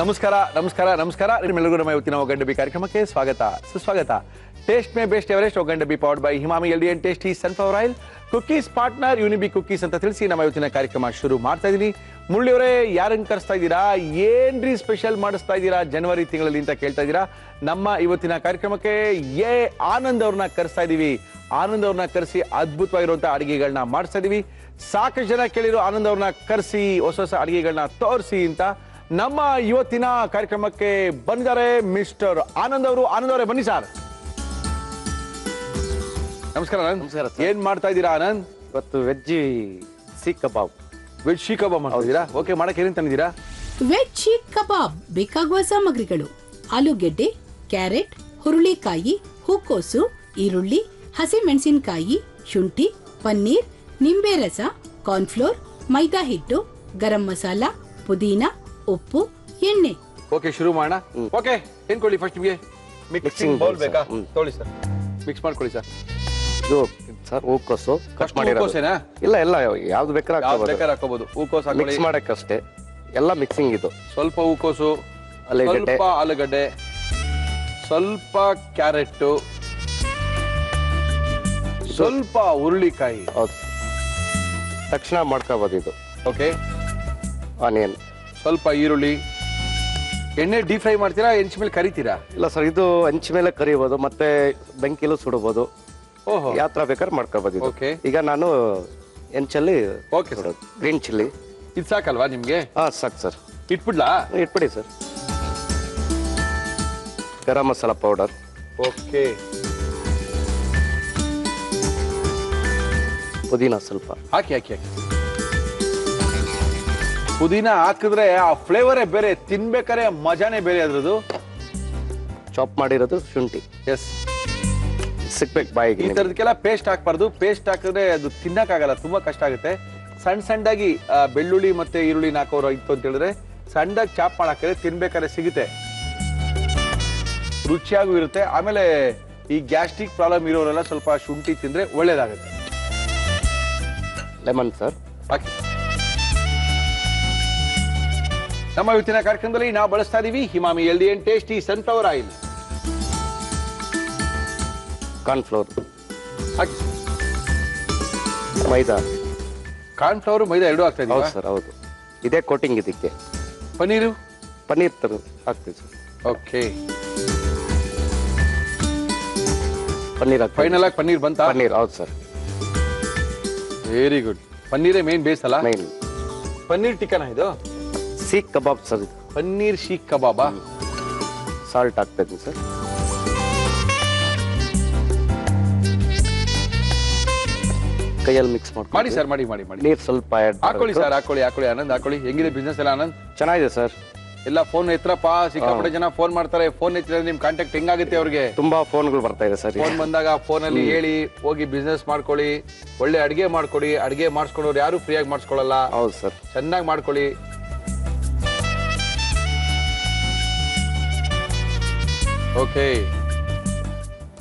ನಮಸ್ಕಾರ ನಮಸ್ಕಾರ ನಮಸ್ಕಾರ ನಿಮ್ಮೆಲ್ಲರಿಗೂ ನಮ್ಮ ಇವತ್ತಿನ ಒಗ್ಗಂಡಬಿ ಕಾರ್ಯಕ್ರಮಕ್ಕೆ ಸ್ವಾಗತ ಸುಸ್ವಾಗತ ಟೇಸ್ಟ್ ಮೇ ಬೆಸ್ಟ್ ಎವರೆಸ್ಟ್ ಒಗ್ಗಂಡಬಿ ಪವರ್ಡ್ ಬೈ ಹಿಮಾಮಿ healthy and tasty sunflower oil cookies partner Unibic cookies ಅಂತ ತಿಳಿಸಿ ನಮ್ಮ ಇವತ್ತಿನ ಕಾರ್ಯಕ್ರಮ ಶುರು ಮಾಡ್ತಾ ಇದ್ದೀನಿ. ಮುರಳಿಯವರೇ, ಯಾರನ್ನು ಕರೆಸ್ತಾ ಇದ್ದೀರಾ? ಏನ್ರಿ ಸ್ಪೆಷಲ್ ಮಾಡಿಸ್ತಾ ಇದ್ದೀರಾ ಜನವರಿ ತಿಂಗಳಲ್ಲಿ ಅಂತ ಕೇಳ್ತಾ ಇದ್ದೀರಾ. ನಮ್ಮ ಇವತ್ತಿನ ಕಾರ್ಯಕ್ರಮಕ್ಕೆ ಆನಂದ್ ಅವ್ರನ್ನ ಕರೆಸ್ತಾ ಇದೀವಿ. ಆನಂದ್ ಅವ್ರನ್ನ ಕರೆಸಿ ಅದ್ಭುತವಾಗಿರುವಂತ ಅಡಿಗೆಗಳನ್ನ ಮಾಡಿಸ್ತಾ ಇದೀವಿ. ಸಾಕಷ್ಟು ಜನ ಕೇಳಿರೋ ಆನಂದ್ ಅವ್ರನ್ನ ಕರೆಸಿ ಹೊಸ ಹೊಸ ಅಡಿಗೆಗಳನ್ನ ತೋರಿಸಿ ಅಂತ. ನಮ್ಮ ಇವತ್ತಿನ ಕಾರ್ಯಕ್ರಮಕ್ಕೆ ಬಂದಿದ್ದಾರೆ ಮಿಸ್ಟರ್ ಆನಂದ್ ಅವರು. ಆನಂದ್ ಅವರೇ ಬನ್ನಿ ಸರ್. ನಮಸ್ಕಾರ ಆನಂದ್. ನಮಸ್ಕಾರ. ಏನ್ ಮಾಡ್ತಾ ಇದ್ದೀರಾ ಆನಂದ್? ಇವತ್ತು ವೆಜ್ ಸೀಖ್ ಕಬಾಬ್. ವೆಜ್ ಶೀಖ್ ಕಬಾಬ್ ಮಾಡ್ತಿದ್ದೀರಾ? ಓಕೆ, ಮಾಡಕ್ಕೆ ಏನೇನು ತಂದಿದ್ದೀರಾ? ವೆಜ್ ಶೀಖ್ ಕಬಾಬ್ ಬೇಕಾಗುವ ಸಾಮಗ್ರಿಗಳು: ಆಲೂಗೆಡ್ಡೆ, ಕ್ಯಾರೆಟ್, ಹುರುಳಿಕಾಯಿ, ಹೂಕೋಸು, ಈರುಳ್ಳಿ, ಹಸಿಮೆಣಸಿನಕಾಯಿ, ಶುಂಠಿ, ಪನ್ನೀರ್, ನಿಂಬೆ ರಸ, ಕಾರ್ನ್ಫ್ಲೋರ್, ಮೈದಾ ಹಿಟ್ಟು, ಗರಂ ಮಸಾಲ, ಪುದೀನ, ಉಪ್ಪು, ಎಣ್ಣೆ. ಓಕೆ, ಶುರು ಮಾಡೋಣ. ಓಕೆ, ಏನ್ ಕೊಡಿ ಫಸ್ಟ್ ನಿಮಗೆ? ಮಿಕ್ಸಿಂಗ್ ಬೌಲ್ ಬೇಕಾ? ತೊಗೊಳ್ಳಿ ಸರ್, ಮಿಕ್ಸ್ ಮಾಡ್ಕೊಳ್ಳಿ ಸರ್. ಇದು ಸರ್ ಹೂಕೋಸು ಕಟ್ ಮಾಡಿರೋದು. ಹೂಕೋಸೇನಾ? ಇಲ್ಲ ಇಲ್ಲ, ಯಾವ್ದು ಬೇಕಾದ್ರೆ ಹಾಕೋಬಹುದು. ಹೂಕೋಸು ಹಾಕೊಳ್ಳಿ. ಮಿಕ್ಸ್ ಮಾಡಕ್ಕಷ್ಟೇ, ಎಲ್ಲ ಮಿಕ್ಸಿಂಗ್ ಇದು. ಸ್ವಲ್ಪ ಹೂಕೋಸು, ಆಲೂಗಡ್ಡೆ, ಸ್ವಲ್ಪ ಆಲೂಗಡ್ಡೆ, ಸ್ವಲ್ಪ ಕ್ಯಾರೆಟ್, ಸ್ವಲ್ಪ ಹುರುಳಿಕಾಯಿ. ಹೌದು, ತಕ್ಷಣ ಮಾಡ್ಕೋಬಹುದು ಇದು. ಓಕೆ, ಆನಿಯನ್, ಸ್ವಲ್ಪ ಈರುಳ್ಳಿ. ಎಣ್ಣೆ ಡೀಪ್ ಫ್ರೈ ಮಾಡ್ತೀರಾ, ಹೆಂಚ್ ಮೇಲೆ ಕರಿತೀರಾ? ಇಲ್ಲ ಸರ್, ಇದು ಹಂಚ ಮೇಲೆ ಕರಿಬಹುದು, ಮತ್ತೆ ಬೆಂಕಿಲೂ ಸುಡಬಹುದು. ಓಹೋ, ಯಾವ ತರ ಬೇಕಾದ್ರೆ ಮಾಡ್ಕೋಬಹುದು ಇದು. ಓಕೆ. ಈಗ ನಾನು ಹೆಂಚಲ್ಲಿ ಓಕೆ ಸರ್. Green chilli. ಇದು ಸಾಕಲ್ವಾ ನಿಮ್ಗೆ? ಹಾ, ಸಾಕು sir. ಇಟ್ಬಿಡ್ಲಾ? ಇಟ್ಬಿಡಿ sir. Garam masala powder. Okay. ಪುದೀನ ಸ್ವಲ್ಪ ಹಾಕಿ ಹಾಕಿ ಹಾಕಿ. ಪುದೀನ ಹಾಕಿದ್ರೆ ಆ ಫ್ಲೇವರೇ ಬೇರೆ, ತಿನ್ಬೇಕಾರೆ ಮಜಾನೇ ಬೇರೆ ಅದ್ರದ್ದು. ಚಾಪ್ ಮಾಡಿರೋದು ಶುಂಠಿ. ಎಸ್, ಸಿಕ್ಬೇಕು ಬಾಯಿಗೆ. ಈ ತರದಕ್ಕೆಲ್ಲ ಪೇಸ್ಟ್ ಹಾಕ್ಬಾರ್ದು. ಪೇಸ್ಟ್ ಹಾಕಿದ್ರೆ ಅದು ತಿನ್ನಕ್ಕಾಗಲ್ಲ, ತುಂಬಾ ಕಷ್ಟ ಆಗುತ್ತೆ. ಸಣ್ಣ ಸಣ್ಣದಾಗಿ ಬೆಳ್ಳುಳ್ಳಿ ಮತ್ತೆ ಈರುಳ್ಳಿ ಹಾಕೋರು ಇತ್ತು ಅಂತ ಹೇಳಿದ್ರೆ ಸಣ್ಣದಾಗಿ ಚಾಪ್ ಮಾಡಾಕಿದ್ರೆ ತಿನ್ಬೇಕಾದ್ರೆ ಸಿಗುತ್ತೆ, ರುಚಿಯಾಗೂ ಇರುತ್ತೆ. ಆಮೇಲೆ ಈ ಗ್ಯಾಸ್ಟ್ರಿಕ್ ಪ್ರಾಬ್ಲಮ್ ಇರೋರೆಲ್ಲ ಸ್ವಲ್ಪ ಶುಂಠಿ ತಿಂದ್ರೆ ಒಳ್ಳೇದಾಗುತ್ತೆ. ಲೆಮನ್ ಸರ್ ಹಾಕಿ. ನಮ್ಮ ಇವತ್ತಿನ ಕಾರ್ಯಕ್ರಮದಲ್ಲಿ ನಾವು ಬಳಸ್ತಾ ಇದೀವಿ ಹಿಮಾಮಿ healthy and tasty sunflower oil. Cornflour, ಹಾಕಿ. ಮೈದಾ. ಕಾರ್ನ್ಫ್ಲವರ್ ಮೈದಾ ಎರಡೂ ಹಾಕ್ತಾ ಹೌದು ಇದೀವಿ ಸರ್, ಹೌದು. ಇದೇ ಕೋಟಿಂಗ್ ಇದಕ್ಕೆ. ಪನ್ನೀರು ಪನ್ನೀರ್ ತರ ಹಾಕ್ತೀವಿ ಸರ್. ಓಕೆ. ಪನ್ನೀರ್ ಫೈನಲ್ ಆಗಿ ಪನ್ನೀರ್ ಬಂತಾ? ಪನ್ನೀರ್, ಹೌದು ಸರ್. Very good. ಪನ್ನೀರೇ ಮೇನ್ ಬೇಸ್ ಅಲ್ಲ? ಮೈನ್. ಪನ್ನೀರ್ ಟಿಕ್ಕನ ಇದು? ಸೀಖ್ ಕಬಾಬ್ ಸರ್ ಇದು. ಪನ್ನೀರ್ ಶೀಖ್ ಕಬಾಬಾ? ಸಾಲ್ಟ್ ಹಾಕ್ತಾ ಇದ್ದೀನಿ ಸರ್. ಕೈಯಲ್ಲಿ ಮಿಕ್ಸ್ ಮಾಡಿ ಸರ್, ಮಾಡಿ ಮಾಡಿ ಮಾಡಿ. ನೀರು ಸ್ವಲ್ಪ ಹಾಕೊಳ್ಳಿ ಸರ್, ಹಾಕೊಳ್ಳಿ ಹಾಕೊಳ್ಳಿ. ಆನಂದ್ ಹಾಕೊಳ್ಳಿ. ಹೆಂಗಿದೆ ಬಿಸ್ನೆಸ್ ಎಲ್ಲ ಆನಂದ್? ಚೆನ್ನಾಗಿದೆ ಸರ್. ಎಲ್ಲ ಫೋನ್ ಎತ್ತರಪ್ಪ, ಸಿಕ್ಕಾಪಟ್ಟೆ ಜನ ಫೋನ್ ಮಾಡ್ತಾರೆ. ಫೋನ್ ಎತ್ತಿದ್ರೆ ನಿಮ್ ಕಾಂಟ್ಯಾಕ್ಟ್ ಹೆಂಗಾಗುತ್ತೆ ಅವ್ರಿಗೆ? ತುಂಬಾ ಫೋನ್ಗಳು ಬರ್ತಾ ಇದೆ ಸರ್. ಫೋನ್ ಬಂದಾಗ ಫೋನ್ ಅಲ್ಲಿ ಹೇಳಿ ಹೋಗಿ ಬಿಸ್ನೆಸ್ ಮಾಡ್ಕೊಳ್ಳಿ. ಒಳ್ಳೆ ಅಡಿಗೆ ಮಾಡ್ಕೊಡಿ. ಅಡಿಗೆ ಮಾಡಿಸ್ಕೊಂಡವ್ರು ಯಾರು ಫ್ರೀಯಾಗಿ ಮಾಡಿಸ್ಕೊಳ್ಳಲ್ಲ. ಹೌದು ಸರ್. ಚೆನ್ನಾಗಿ ಮಾಡ್ಕೊಳ್ಳಿ. ಓಕೆ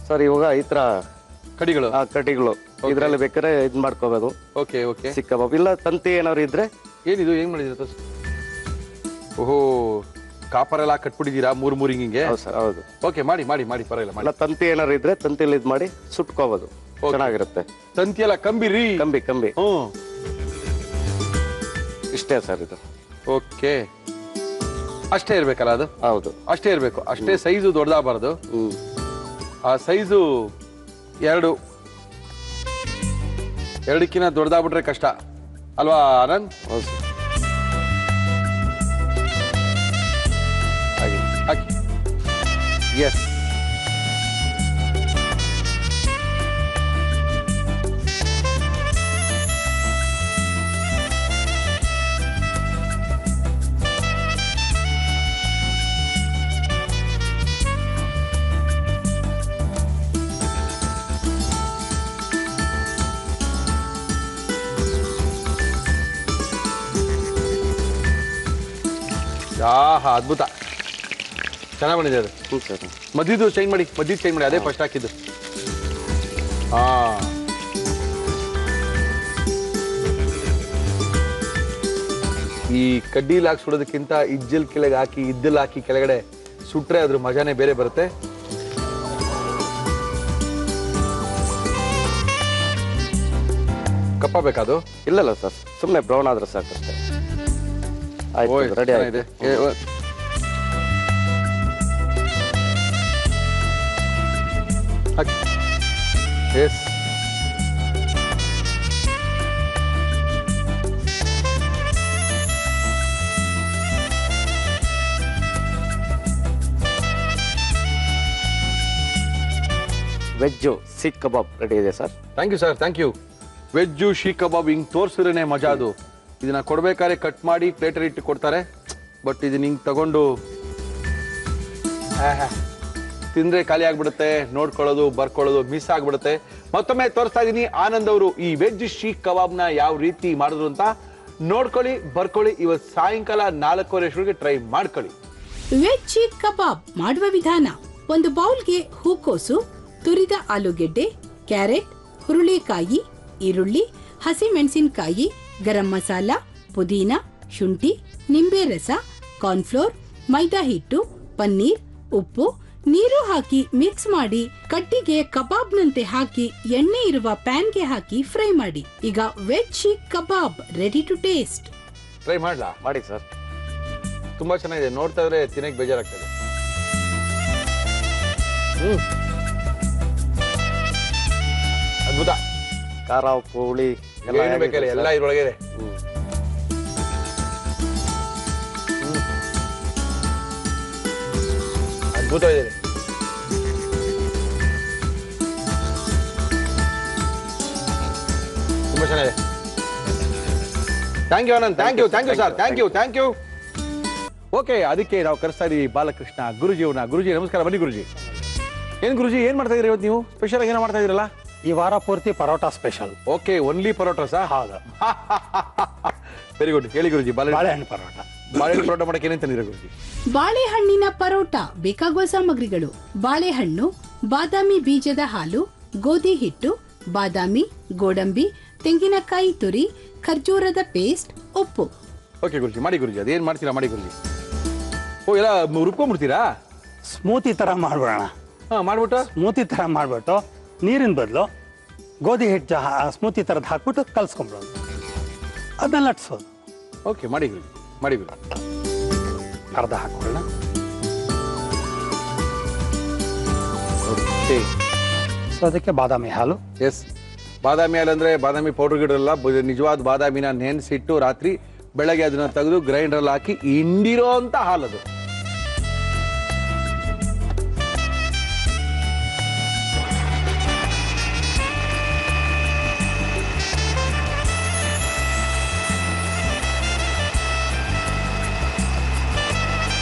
ಸರ್, ಇವಾಗ ಈ ತರ ಕಡಿಗಳು, ಕಟಿಗಳು ಇದ್ರಲ್ಲಿ ಬೇಕಾದ್ರೆ ಇದ್ ಮಾಡ್ಕೋಬಹುದು. Okay okay. ಸೀಖ್ ಕಬಾಬ್. ಇಲ್ಲ ತಂತಿ ಏನಾದ್ರು ಇದ್ರೆ. ಏನಿದು ಹೆಂಗ್ ಮಾಡಿದ್ರೆ? ಓಹೋ, ಕಾಪರ್ ಎಲ್ಲ ಕಟ್ಬಿಟ್ಟಿದ್ದೀರಾ ಮೂರ್ ಮೂರ್ ಹಿಂಗೆ? ಹೌದು ಸರ್, ಹೌದು. ಓಕೆ, ಮಾಡಿ ಮಾಡಿ ಮಾಡಿ, ಪರವಾಗಿಲ್ಲ ಮಾಡಿ. ಇಲ್ಲ ತಂತಿ ಏನಾದ್ರು ಇದ್ರೆ ತಂತಿಲಿ ಇದ್ ಮಾಡಿ ಸುಟ್ಕೋಬಹುದು, ಚೆನ್ನಾಗಿರುತ್ತೆ. ತಂತಿ ಎಲ್ಲ ಕಂಬಿರಿ? ಕಂಬಿ ಕಂಬಿ. ಹ್ಮ್, ಇಷ್ಟೇ ಸರ್ ಇದು. ಓಕೆ. ಅಷ್ಟೇ ಇರ್ಬೇಕಲ್ಲ ಅದು? ಹೌದು, ಅಷ್ಟೇ ಇರ್ಬೇಕು. ಅಷ್ಟೇ ಸೈಜು ದೊಡ್ಡದಾಗಬಾರ್ದು. ಆ ಸೈಜು ಎರಡಕ್ಕಿಂತ ದೊಡ್ಡದಾಗ್ಬಿಟ್ರೆ ಕಷ್ಟ ಅಲ್ವಾ ಆನಂದ್? ಹೌದು ಸರ್. ಹಾಗೆ ಹಾಕಿ. ಎಸ್. ಆಹಾ, ಅದ್ಭುತ, ಚೆನ್ನಾಗಿ ಬಂದಿದೆ ಅದು. ಸರ್, ಮದ್ದಿದ್ದು ಚೇಂಜ್ ಮಾಡಿ, ಮದ್ದಿದ್ದು ಚೇಂಜ್ ಮಾಡಿ. ಅದೇ ಫಸ್ಟ್ ಹಾಕಿದ್ದು. ಹಾ, ಈ ಕಡ್ಡಿಲ್ ಹಾಕಿ ಸುಡೋದಕ್ಕಿಂತ ಇಜ್ಜಲ್ ಕೆಳಗೆ ಹಾಕಿ ಇದ್ದಲ್ ಹಾಕಿ ಕೆಳಗಡೆ ಸುಟ್ರೆ ಅದ್ರ ಮಜಾನೇ ಬೇರೆ ಬರುತ್ತೆ. ಕಪ್ಪ ಬೇಕಾದು? ಇಲ್ಲ ಸರ್, ಸುಮ್ಮನೆ ಬ್ರೌನ್ ಆದ್ರೆ ಸಾಕಷ್ಟೇ. ಆಯ್ತು, ರೆಡಿ ಆಗಿದೆ. Yes, veg seekh kebab ready ಇದೆ sir. Thank you sir, thank you. Veg seekh kebab ಹಿಂಗೆ ತೋರಿಸಿದ್ರೇನೆ ಮಜಾ. ಅದು ಇದನ್ನ ಕೊಡ್ಬೇಕಾದ್ರೆ ಕಟ್ ಮಾಡಿ ಪ್ಲೇಟರ್ ಇಟ್ಟು ಕೊಡ್ತಾರೆ. ಬಟ್ ಇದನ್ನ ಹಿಂಗೆ ತಗೊಂಡು ತಿಂದ್ರೆ ಖಾಲಿ ಆಗ್ಬಿಡುತ್ತೆ. ನೋಡ್ಕೊಳ್ಳೋದು ಬರ್ಕೊಳ್ಳೋದು ಮಿಸ್ ಆಗ್ಬಿಡುತ್ತೆ. ಮತ್ತೊಮ್ಮೆ ತೋರಿಸ್ತಾ ಇದೀನಿ ಆನಂದ್ ಅವರು ಈ ವೆಜ್ ಶೀಖ್ ಕಬಾಬ್ನ ಯಾವ ರೀತಿ ಮಾಡಿದ್ರು ಅಂತ ನೋಡ್ಕೊಳ್ಳಿ, ಬರ್ಕೊಳ್ಳಿ. ಇವತ್ತು ಸಾಯಂಕಾಲ 4:15 ಟ್ರೈ ಮಾಡ್ಕೊಳ್ಳಿ. ವೆಜ್ ಶೀಖ್ ಕಬಾಬ್ ಮಾಡುವ ವಿಧಾನ: ಒಂದು ಬೌಲ್ಗೆ ಹೂಕೋಸು, ತುರಿದ ಆಲೂಗೆಡ್ಡೆ, ಕ್ಯಾರೆಟ್, ಹುರುಳಿಕಾಯಿ, ಈರುಳ್ಳಿ, ಹಸಿಮೆಣಸಿನಕಾಯಿ, ಗರಂ ಮಸಾಲ, ಪುದೀನ, ಶುಂಠಿ, ನಿಂಬೆ ರಸ, ಕಾರ್ನ್ಫ್ಲೋರ್, ಮೈದಾ ಹಿಟ್ಟು, ಪನ್ನೀರ್, ಉಪ್ಪು, ನೀರು ಹಾಕಿ ಮಿಕ್ಸ್ ಮಾಡಿ ಕಟ್ಟಿಗೆ ಕಬಾಬ್ನಂತೆ ಹಾಕಿ ಎಣ್ಣೆ ಇರುವ ಪ್ಯಾನ್ಗೆ ಹಾಕಿ ಫ್ರೈ ಮಾಡಿ. ಈಗ veg seekh kebab ready to taste. Try ಮಾಡ್ಲಾ? ಮಾಡಿ ಸರ್. ತುಂಬಾ ಚೆನ್ನಾಗಿದೆ. ನೋಡ್ತಾ ಇದ್ರೆ ತಿನ್ನಕ್ಕೆ ಬೇಜಾರಾಗ್ತದೆ. ಅದ್ಭುತ. ಖಾರ, ಉಪ್ಪು, ಹುಳಿ ಏನು ಬೇಕಲ್ಲ ಎಲ್ಲ ಇದ್ರೊಳಗೆ ಇದೆ. ಅದ್ಭುತ ಇದೆ. ತುಂಬಾ ಚೆನ್ನಾಗಿದೆ. Thank you Anand, thank you sir, thank you. Okay, ಅದಕ್ಕೆ ನಾವು ಕರೆಸ್ತಾ ಇದೀವಿ ಬಾಲಕೃಷ್ಣ ಗುರುಜಿ ಅವ್ರನ್ನ. ಗುರುಜಿ ನಮಸ್ಕಾರ. ಬನ್ನಿ ಗುರುಜಿ. ಏನ್ ಗುರುಜಿ ಏನ್ ಮಾಡ್ತಾ ಇದೀರಿ ಇವತ್ತು ನೀವು? ಸ್ಪೆಷಲ್ ಆಗಿ ಏನೋ ಮಾಡ್ತಾ ಇದೀರಲ್ಲ? ಈ ವಾರ ಪೂರ್ತಿ parotta special. Okay, only parotta ಸಾ? ಹೌದು. Very good. ಹೇಳಿ ಗುರುಜಿ. ಬಾಳೆಹಣ್ಣು ಪರೋಟ. ಬಾಳೆಹಣ್ಣು ಪರೋಟ ಮಾಡಕ್ಕೆ ಏನೇನು ತಂದಿರ ಗುರುಜಿ? ಬಾಳೆಹಣ್ಣಿನ ಪರೋಟ ಬೇಕಾಗುವ ಸಾಮಗ್ರಿಗಳು: ಬಾಳೆಹಣ್ಣು, ಬಾದಾಮಿ ಬೀಜದ ಹಾಲು, ಗೋಧಿ ಹಿಟ್ಟು, ಬಾದಾಮಿ, ಗೋಡಂಬಿ, ತೆಂಗಿನಕಾಯಿ ತುರಿ, ಖರ್ಜೂರದ ಪೇಸ್ಟ್, ಉಪ್ಪು. ಓಕೆ ಗುರುಜಿ, ಮಾಡಿ ಗುರುಜಿ. ಅದೇನ್ ಮಾಡ್ತೀರಾ ಮಾಡಿ ಗುರುಜಿ. ಓ, ಎಲ್ಲ ರುಬ್ಕೊಂಡ್ಬಿಡ್ತೀರಾ? ಸ್ಮೂತಿ ತರ ಮಾಡ್ಬಿಡೋಣ. ಮಾಡ್ಬಿಟ್ಟು ಸ್ಮೂತಿ ತರ ಮಾಡ್ಬಿಟ್ಟು ನೀರಿನ ಬದಲು ಗೋಧಿ ಹಿಟ್ಟು ಸ್ಮೂತಿ ತರದ್ ಹಾಕ್ಬಿಟ್ಟು ಕಲ್ಸ್ಕೊಂಡ್ಬಿಡೋದು, ಅದನ್ನ ಲಟ್ಸೋದು. ಓಕೆ, ಮಾಡಿ ಗುರುಜಿ, ಮಾಡಿ ಗುರು. ಅರ್ಧ ಹಾಕೊಳ್ಳೋಣ. ಓಕೆ. ಸೊ ಅದಕ್ಕೆ ಬಾದಾಮಿ ಹಾಲು. ಎಸ್, ಬಾದಾಮಿ ಹಾಲು ಅಂದ್ರೆ ಬಾದಾಮಿ ಪೌಡರ್ ಗಿಡಲ್ಲ, ನಿಜವಾದ ಬಾದಾಮಿನ ನೆನೆಸಿಟ್ಟು ರಾತ್ರಿ ಬೆಳಗ್ಗೆ ಅದನ್ನ ತೆಗೆದು ಗ್ರೈಂಡರ್ ಹಾಕಿ ಹಿಂಡಿರೋ ಅಂತ ಹಾಲದು.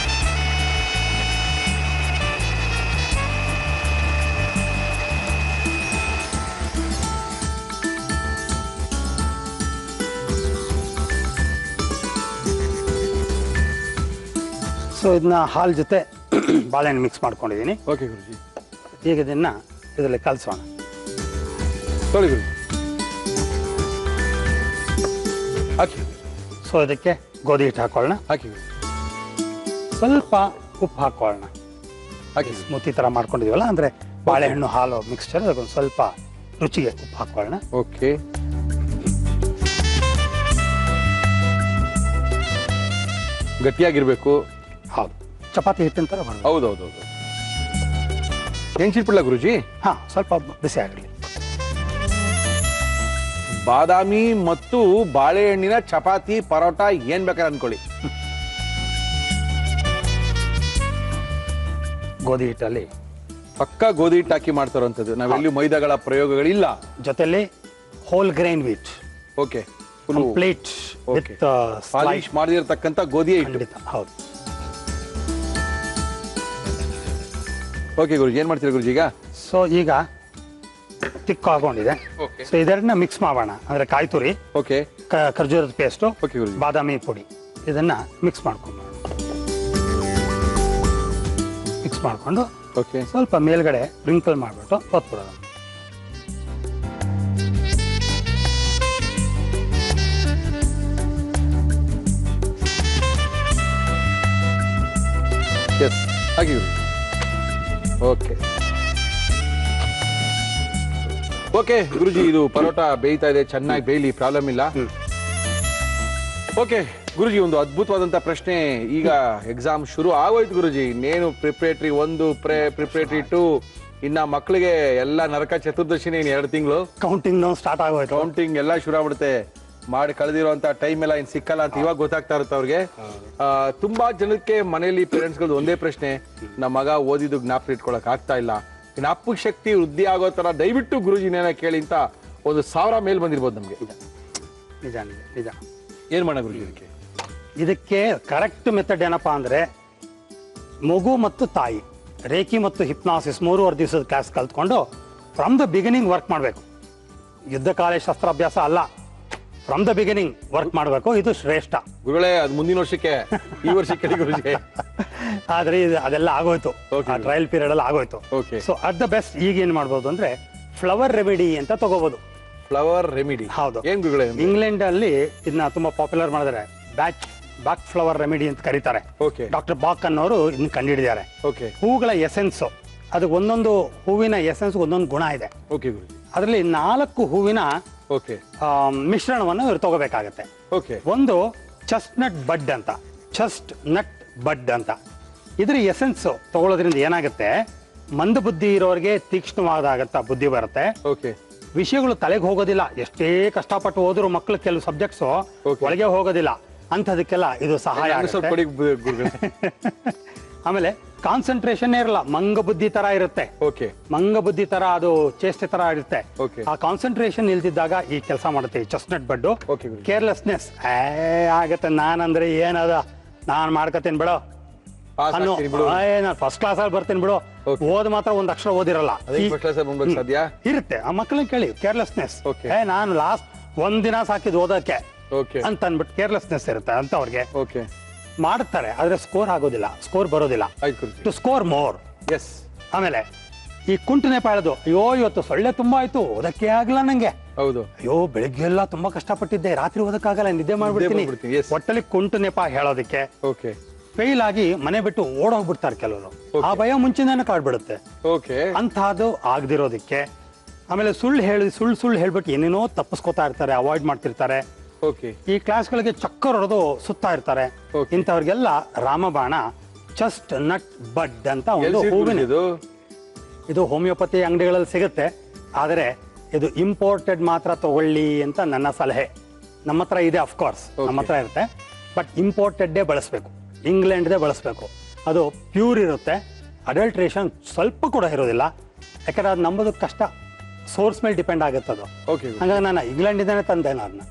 ಸೊ ಇದನ್ನ ಹಾಲು ಜೊತೆ ಬಾಳೆಹಣ್ಣು ಮಿಕ್ಸ್ ಮಾಡ್ಕೊಂಡಿದ್ದೀನಿ. ಓಕೆ ಗುರುಜಿ. ಈಗ ಇದನ್ನ ಇದರಲ್ಲಿ ಕಲಸೋಣ. ತೊಳಿ ಗುರುಜಿ. ಹಾಕಿ. ಸೊ ಇದಕ್ಕೆ ಗೋಧಿ ಹಿಟ್ಟು ಹಾಕೊಳ್ಳೋಣ. ಹಾಕಿ. ಸ್ವಲ್ಪ ಉಪ್ಪು ಹಾಕೊಳ್ಳೋಣ. ಹಾಕಿ. ಸ್ಮೂತಿ ತರ ಮಾಡ್ಕೊಂಡಿದೀವಲ್ಲ, ಅಂದ್ರೆ ಬಾಳೆಹಣ್ಣು ಹಾಲು ಮಿಕ್ಸ್ಚರ್, ಅದಕ್ಕೊಂದು ಸ್ವಲ್ಪ ರುಚಿಗೆ ಉಪ್ಪು ಹಾಕೊಳ್ಳೋಣ. ಓಕೆ. ಗಟ್ಟಿಯಾಗಿರ್ಬೇಕು. ಹೌದು, ಚಪಾತಿ ಹಿಟ್ಟಿನ ತರ ಬರಬೇಕು. ಹೌದೌದು. ನೆನ್ಸಿಟ್ಬಿಡ್ಲ ಗುರುಜಿ? ಹಾ, ಸ್ವಲ್ಪ ಬಿಸಿ ಆಗಲಿ. ಬಾದಾಮಿ ಮತ್ತು ಬಾಳೆಹಣ್ಣಿನ ಚಪಾತಿ ಪರೋಟ ಏನ್ ಬೇಕಾದ್ರೆ ಅನ್ಕೊಳ್ಳಿ. ಗೋಧಿ ಹಿಟ್ಟಲ್ಲಿ ಪಕ್ಕ ಗೋಧಿ ಹಿಟ್ಟು ಹಾಕಿ ಮಾಡ್ತಾರಂಥದ್ದು. ನಾವೆಲ್ಲಿ ಮೈದಾಗಳ ಪ್ರಯೋಗಗಳಿಲ್ಲ. ಜೊತೆಲಿ whole grain wheat. Okay, plate polish ಮಾಡಿರ್ತಕ್ಕಂಥ ಗೋಧಿ ಹಿಟ್ಟು. ಹೌದು. ಓಕೆ ಗುರುಜಿ, ಏನ್ ಮಾಡ್ತೀರಾ ಗುರುಜಿ ಈಗ? ಸೊ ಈಗ ತಿಕ್ಕಾಕೊಂಡಿದೆ. ಸೊ ಇದನ್ನ ಮಿಕ್ಸ್ ಮಾಡೋಣ. ಅಂದ್ರೆ ಕಾಯಿ ತುರಿ, ಓಕೆ, ಖರ್ಜೂರದ ಪೇಸ್ಟ್, ಓಕೆ ಗುರುಜಿ, ಬಾದಾಮಿ ಪುಡಿ, ಇದನ್ನ ಮಿಕ್ಸ್ ಮಾಡ್ಕೊಂಡು ಮಿಕ್ಸ್ ಮಾಡ್ಕೊಂಡು ಓಕೆ, ಸ್ವಲ್ಪ ಮೇಲ್ಗಡೆ ಸ್ಪ್ರಿಂಕಲ್ ಮಾಡ್ಬಿಟ್ಟು ಹೊತ್ಬಿಡೋದು. ಹಾಗೆ ಓಕೆ ಓಕೆ ಗುರುಜಿ, ಇದು ಪರೋಟ ಬೇಯ್ತಾ ಇದೆ, ಚೆನ್ನಾಗಿ ಬೇಯಲಿ, ಪ್ರಾಬ್ಲಮ್ ಇಲ್ಲ. ಓಕೆ ಗುರುಜಿ, ಒಂದು ಅದ್ಭುತವಾದಂತ ಪ್ರಶ್ನೆ. ಈಗ ಎಕ್ಸಾಮ್ ಶುರು ಆಗೋಯ್ತು ಗುರುಜಿ. ಇನ್ನೇನು ಪ್ರಿಪರೇಟರಿ 1, ಪ್ರಿಪರೇಟರಿ 2, ಇನ್ನ ಮಕ್ಕಳಿಗೆ ಎಲ್ಲ ನರಕ ಚತುರ್ದಶಿನಿ 2 ತಿಂಗಳು ಕೌಂಟಿಂಗ್ ಸ್ಟಾರ್ಟ್ ಆಗೋಯ್ತು. ಕೌಂಟಿಂಗ್ ಎಲ್ಲ ಶುರು ಆಗ್ಬಿಡುತ್ತೆ. ಮಾಡಿ ಕಳೆದಿರುವಂತ ಟೈಮ್ ಎಲ್ಲ ಇನ್ ಸಿಕ್ಕಲ್ಲ ಅಂತ ಇವಾಗ ಗೊತ್ತಾಗ್ತಾ ಇರುತ್ತೆ ಅವ್ರಿಗೆ. ತುಂಬಾ ಜನಕ್ಕೆ ಮನೆಯಲ್ಲಿ ಪೇರೆಂಟ್ಸ್ಗಳು ಒಂದೇ ಪ್ರಶ್ನೆ, ನಮ್ಮ ಮಗ ಓದಿದ್ದು ಜ್ಞಾಪಕ ಇಟ್ಕೊಳಕ್ ಆಗ್ತಾ ಇಲ್ಲ, ಜ್ಞಾಪಕ ಶಕ್ತಿ ವೃದ್ಧಿ ಆಗೋ ತರ ದಯವಿಟ್ಟು ಗುರುಜಿನೇನ ಕೇಳಿ ಅಂತ 1,000 ಮೇಲ್ ಬಂದಿರ್ಬೋದು ನಮ್ಗೆ. ನಿಜ ನಿಜ. ಏನ್ ಮಾಡೋಣ ಗುರುಜಿ ಇದಕ್ಕೆ ಕರೆಕ್ಟ್ ಮೆಥಡ್ ಏನಪ್ಪಾ ಅಂದ್ರೆ, ಮಗು ಮತ್ತು ತಾಯಿ ರೇಖಿ ಮತ್ತು ಹಿಪ್ನಾಸಿಸ್ 3.5 ದಿವಸದ ಕ್ಲಾಸ್ ಕಲ್ತ್ಕೊಂಡು ಫ್ರಮ್ ದ ಬಿಗಿನಿಂಗ್ ವರ್ಕ್ ಮಾಡಬೇಕು. ಯುದ್ಧ ಕಾಲೇ ಶಸ್ತ್ರಾಭ್ಯಾಸ ಅಲ್ಲ, ಫ್ರಮ್ ದ ಬಿಗಿನಿಂಗ್ ವರ್ಕ್ ಮಾಡಬೇಕು. ಇದು ಶ್ರೇಷ್ಠ. ಗುರುಗಳೇ, ಅದು ಮುಂದಿನ ವರ್ಷಕ್ಕೆ, ಈ ವರ್ಷಕ್ಕೆ ಗುರುಜಿ. ಆದ್ರೆ ಅದೆಲ್ಲ ಆಗೋಯ್ತು, ಟ್ರಯಲ್ ಪೀರಿಯಡ್ ಅಲ್ಲಿ ಆಗೋಯ್ತು. ಸೊ ಅಟ್ ದ ಬೆಸ್ಟ್ ಈಗ ಏನ್ ಮಾಡ್ಬೋದು ಅಂದ್ರೆ ಫ್ಲವರ್ ರೆಮಿಡಿ ಅಂತ ತಗೋಬಹುದು. Flower remedy? ಹೌದು. ಏನ್ ಗುರುಗಳೇ? ಇಂಗ್ಲೆಂಡ್ ಅಲ್ಲಿ ಇದನ್ನ ತುಂಬಾ ಪಾಪ್ಯುಲರ್ ಮಾಡಿದ್ರೆ ಬಾಕ್ ಫ್ಲವರ್ ರೆಮಿಡಿ ಅಂತ ಕರೀತಾರೆ. ಡಾಕ್ಟರ್ ಬಾಕ್ ಅನ್ನೋರು ಇದನ್ನ ಕಂಡುಹಿಡಿದಾರೆ. ಹೂಗಳ ಎಸೆನ್ಸ್, ಅದಕ್ಕೆ ಒಂದೊಂದು ಹೂವಿನ ಎಸೆನ್ಸ್ ಒಂದೊಂದು ಗುಣ ಇದೆ. ಅದರಲ್ಲಿ 4 ಹೂವಿನ ಮಿಶ್ರಣವನ್ನು ಇವ್ರು ತಗೋಬೇಕಾಗತ್ತೆ. ಒಂದು ಚೆಸ್ಟ್ನಟ್ ಬಡ್ ಅಂತ, ಚೆಸ್ಟ್ ನಟ್ ಬಡ್ ಅಂತ. ಇದ್ರ ಎಸೆನ್ಸ್ ತಗೊಳ್ಳೋದ್ರಿಂದ ಏನಾಗುತ್ತೆ, ಮಂದ ಬುದ್ಧಿ ಇರೋರಿಗೆ ತೀಕ್ಷ್ಣವಾದಾಗತ್ತ ಬುದ್ಧಿ ಬರುತ್ತೆ. ವಿಷಯಗಳು ತಲೆಗೆ ಹೋಗೋದಿಲ್ಲ. ಎಷ್ಟೇ ಕಷ್ಟಪಟ್ಟು ಹೋದ್ರು ಮಕ್ಕಳು ಕೆಲವು ಸಬ್ಜೆಕ್ಟ್ಸ್ ಒಳಗೆ ಹೋಗೋದಿಲ್ಲ. ಅಂತದಕ್ಕೆಲ್ಲ ಇದು ಸಹಾಯ ಆಗುತ್ತೆ. ಆಮೇಲೆ ಕಾನ್ಸಂಟ್ರೇಷನ್ ಇರಲ್ಲ, ಮಂಗ ಬುದ್ಧಿ ತರ ಇರುತ್ತೆ. ಮಂಗ ಬುದ್ಧಿ ತರ ಅದು ಚೇಷ್ಟೆ ತರ ಇರುತ್ತೆ. ಆ ಕಾನ್ಸಂಟ್ರೇಷನ್ ಇಲ್ದಿದ್ದಾಗ ಈ ಕೆಲಸ ಮಾಡುತ್ತೆ ಈ ಚೆಸ್ಟ್ನಟ್ ಬಡ್ಡು. ಕೇರ್ಲೆಸ್ನೆಸ್ ಆಗತ್ತೆ, ನಾನಂದ್ರೆ ಏನದ ನಾನ್ ಮಾಡ್ಕತ್ತೇನ್ ಬಿಡೋ, ನಾನು ಫಸ್ಟ್ ಕ್ಲಾಸ್ ಅಲ್ಲಿ ಬರ್ತೀನಿ ಬಿಡು, ಓದ್ ಮಾತ್ರ ಒಂದ್ ಅಕ್ಷರ ಓದಿರಲ್ಲ ಇರುತ್ತೆ. ಆ ಮಕ್ಕಳನ್ನ ಕೇಳಿ, ಕೇರ್ಲೆಸ್ನೆಸ್. ನಾನು ಲಾಸ್ಟ್ 1 ದಿನ ಸಾಕಿದ್ ಓದಕ್ಕೆ ಅಂತ ಅನ್ಬಿಟ್ಟು ಕೇರ್ಲೆಸ್ನೆಸ್ ಇರುತ್ತೆ ಅಂತ ಅವ್ರಿಗೆ. ಮಾಡ್ತಾರೆ, ಆದ್ರೆ ಸ್ಕೋರ್ ಆಗೋದಿಲ್ಲ, ಸ್ಕೋರ್ ಬರೋದಿಲ್ಲ. To score more. ಆಮೇಲೆ ಈ ಕುಂಟು ನೆಪ ಹೇಳೋದು, ಅಯ್ಯೋ ಇವತ್ತು ಸೊಳ್ಳೆ ತುಂಬಾ ಆಯ್ತು, ಓದಕ್ಕೆ ಆಗಲ್ಲ ನಂಗೆ. ಹೌದು. ಅಯ್ಯೋ ಬೆಳಿಗ್ಗೆ ಎಲ್ಲ ತುಂಬಾ ಕಷ್ಟಪಟ್ಟಿದ್ದೆ, ರಾತ್ರಿ ಓದಕ್ಕಾಗಲ್ಲ, ನಿದ್ದೆ ಮಾಡ್ಬಿಡ್ತೀನಿ. ಒಟ್ಟಲ್ಲಿ ಕುಂಟು ನೆಪ ಹೇಳೋದಕ್ಕೆ ಫೇಲ್ ಆಗಿ ಮನೆ ಬಿಟ್ಟು ಓಡೋಗ್ಬಿಡ್ತಾರೆ ಕೆಲವರು. ಆ ಭಯ ಮುಂಚೆನೇ ಕಾಡ್ಬಿಡುತ್ತೆ. ಅಂತಹದ್ದು ಆಗದಿರೋದಕ್ಕೆ. ಆಮೇಲೆ ಸುಳ್ಳು ಹೇಳ್ಬಿಟ್ಟು ಏನೇನೋ ತಪ್ಪಿಸ್ಕೊತಾ ಇರ್ತಾರೆ, ಅವಾಯ್ಡ್ ಮಾಡ್ತಿರ್ತಾರೆ. ಈ ಕ್ಲಾಸ್ಗಳಿಗೆ ಚಕ್ಕರ್ ಹೊಡೆದು ಸುತ್ತಾ ಇರ್ತಾರೆ. ಇಂಥವ್ರಿಗೆಲ್ಲ ರಾಮಬಾಣ ಚೆಸ್ಟ್ ನಟ್ ಬಡ್ ಅಂತ ಒಂದು ಹೂವಿನ, ಇದು ಹೋಮಿಯೋಪತಿ ಅಂಗಡಿಗಳಲ್ಲಿ ಸಿಗುತ್ತೆ. ಆದರೆ ಇದು ಇಂಪೋರ್ಟೆಡ್ ಮಾತ್ರ ತಗೊಳ್ಳಿ ಅಂತ ನನ್ನ ಸಲಹೆ. ನಮ್ಮ ಹತ್ರ ಇದೆ, ಅಫ್ಕೋರ್ಸ್ ನಮ್ಮ ಹತ್ರ ಇರುತ್ತೆ, ಬಟ್ ಇಂಪೋರ್ಟೆಡ್ಡೇ ಬಳಸಬೇಕು, ಇಂಗ್ಲೆಂಡ್ದೇ ಬಳಸಬೇಕು. ಅದು ಪ್ಯೂರ್ ಇರುತ್ತೆ, ಅಡಲ್ಟ್ರೇಷನ್ ಸ್ವಲ್ಪ ಕೂಡ ಇರೋದಿಲ್ಲ. ಯಾಕಂದ್ರೆ ಅದು ನಂಬೋದು ಕಷ್ಟ, ಸೋರ್ಸ್ ಮೇಲೆ ಡಿಪೆಂಡ್ ಆಗುತ್ತೆ ಅದು. ಹಂಗಾಗಿ ನಾನು ಇಂಗ್ಲೆಂಡಿಂದಾನೆ ತಂದೆ ಅದನ್ನ.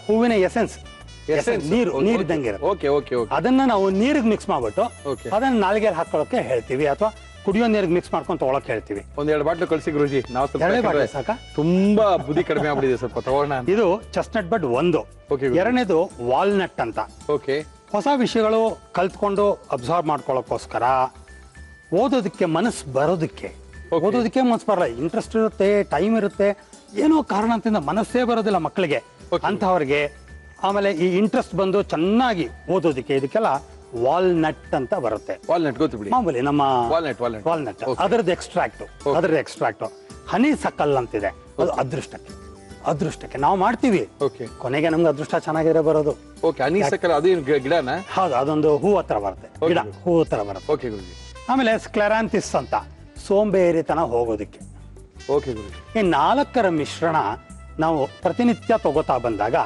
ಹೂವಿನ ಎಸೆನ್ಸ್, ನೀರು ಇದ್ದಂಗೆ ಇರುತ್ತೆ. ಅದನ್ನ ನಾವು ನೀರಿಗೆ ಮಿಕ್ಸ್ ಮಾಡ್ಬಿಟ್ಟು ಅದನ್ನ ನಾಲಿಗೆ ಹಾಕೊಳ್ಳೋಕೆ ಹೇಳ್ತೀವಿ, ಅಥವಾ ಕುಡಿಯೋ ನೀರಿಗೆ ಮಿಕ್ಸ್ ಮಾಡ್ಕೊಂಡು ತಗೊಳಕ್ ಹೇಳ್ತೀವಿ. 1-2 ಬಾಟ್ಲು ಕಳಿಸಿ ಗುರುಜಿ, ನಾವು ಸಾಕ, ತುಂಬಾ ಬುದ್ಧಿ ಕಡಿಮೆ ಆಗ್ಬಿಟ್ಟಿದೆ, ಸ್ವಲ್ಪ ತಗೋಣ. ಇದು ಚೆಸ್ಟ್ನಟ್ ಬಡ್ ಒಂದು. ಎರಡನೇದು ವಾಲ್ನಟ್ ಅಂತ. ಹೊಸ ವಿಷಯಗಳು ಕಲ್ತ್ಕೊಂಡು ಅಬ್ಸರ್ವ್ ಮಾಡ್ಕೊಳ್ಳೋಕೋಸ್ಕರ, ಓದೋದಕ್ಕೆ ಮನಸ್ಸು ಬರೋದಕ್ಕೆ, ಓದೋದಕ್ಕೆ ಮನಸ್ಸು ಬರಲ್ಲ, ಇಂಟ್ರೆಸ್ಟ್ ಇರುತ್ತೆ, ಟೈಮ್ ಇರುತ್ತೆ, ಏನೋ ಕಾರಣದಿಂದ ಮನಸ್ಸೇ ಬರೋದಿಲ್ಲ ಮಕ್ಕಳಿಗೆ, ಅಂತವ್ರಿಗೆ. ಆಮೇಲೆ ಈ ಇಂಟ್ರೆಸ್ಟ್ ಬಂದು ಚೆನ್ನಾಗಿ ಓದೋದಕ್ಕೆ, ಇದಕ್ಕೆಲ್ಲ ವಾಲ್ನಟ್ ಅಂತ ಬರುತ್ತೆ. ವಾಲ್ನಟ್ ಗೊತ್ತು ಬಿಡಿ, ಮಾಮೂಲಿ ನಮ್ಮ ವಾಲ್ನಟ್, ಅದರದ್ದು ಎಕ್ಸ್ಟ್ರಾಕ್ಟ್. ಹನಿ ಸಕ್ಕಲ್ ಅಂತಿದೆ, ಅದು ಅದೃಷ್ಟಕ್ಕೆ ನಾವು ಮಾಡ್ತೀವಿ, ಕೊನೆಗೆ ನಮ್ಗೆ ಅದೃಷ್ಟ ಚೆನ್ನಾಗಿರೋ ಬರೋದು. ಹೌದು, ಅದೊಂದು ಹೂ ಹತ್ರ ಬರುತ್ತೆ, ಗಿಡ ಹೂ ಹತ್ರ ಬರುತ್ತೆ. ಆಮೇಲೆ ಸ್ಕ್ಲೆರಾಂಥಿಸ್ ಅಂತ, ಸೋಂಬೇರಿತನ ಹೋಗೋದಕ್ಕೆ. ಈ 4ರ ಮಿಶ್ರಣ ನಾವು ಪ್ರತಿನಿತ್ಯ ತಗೋತಾ ಬಂದಾಗ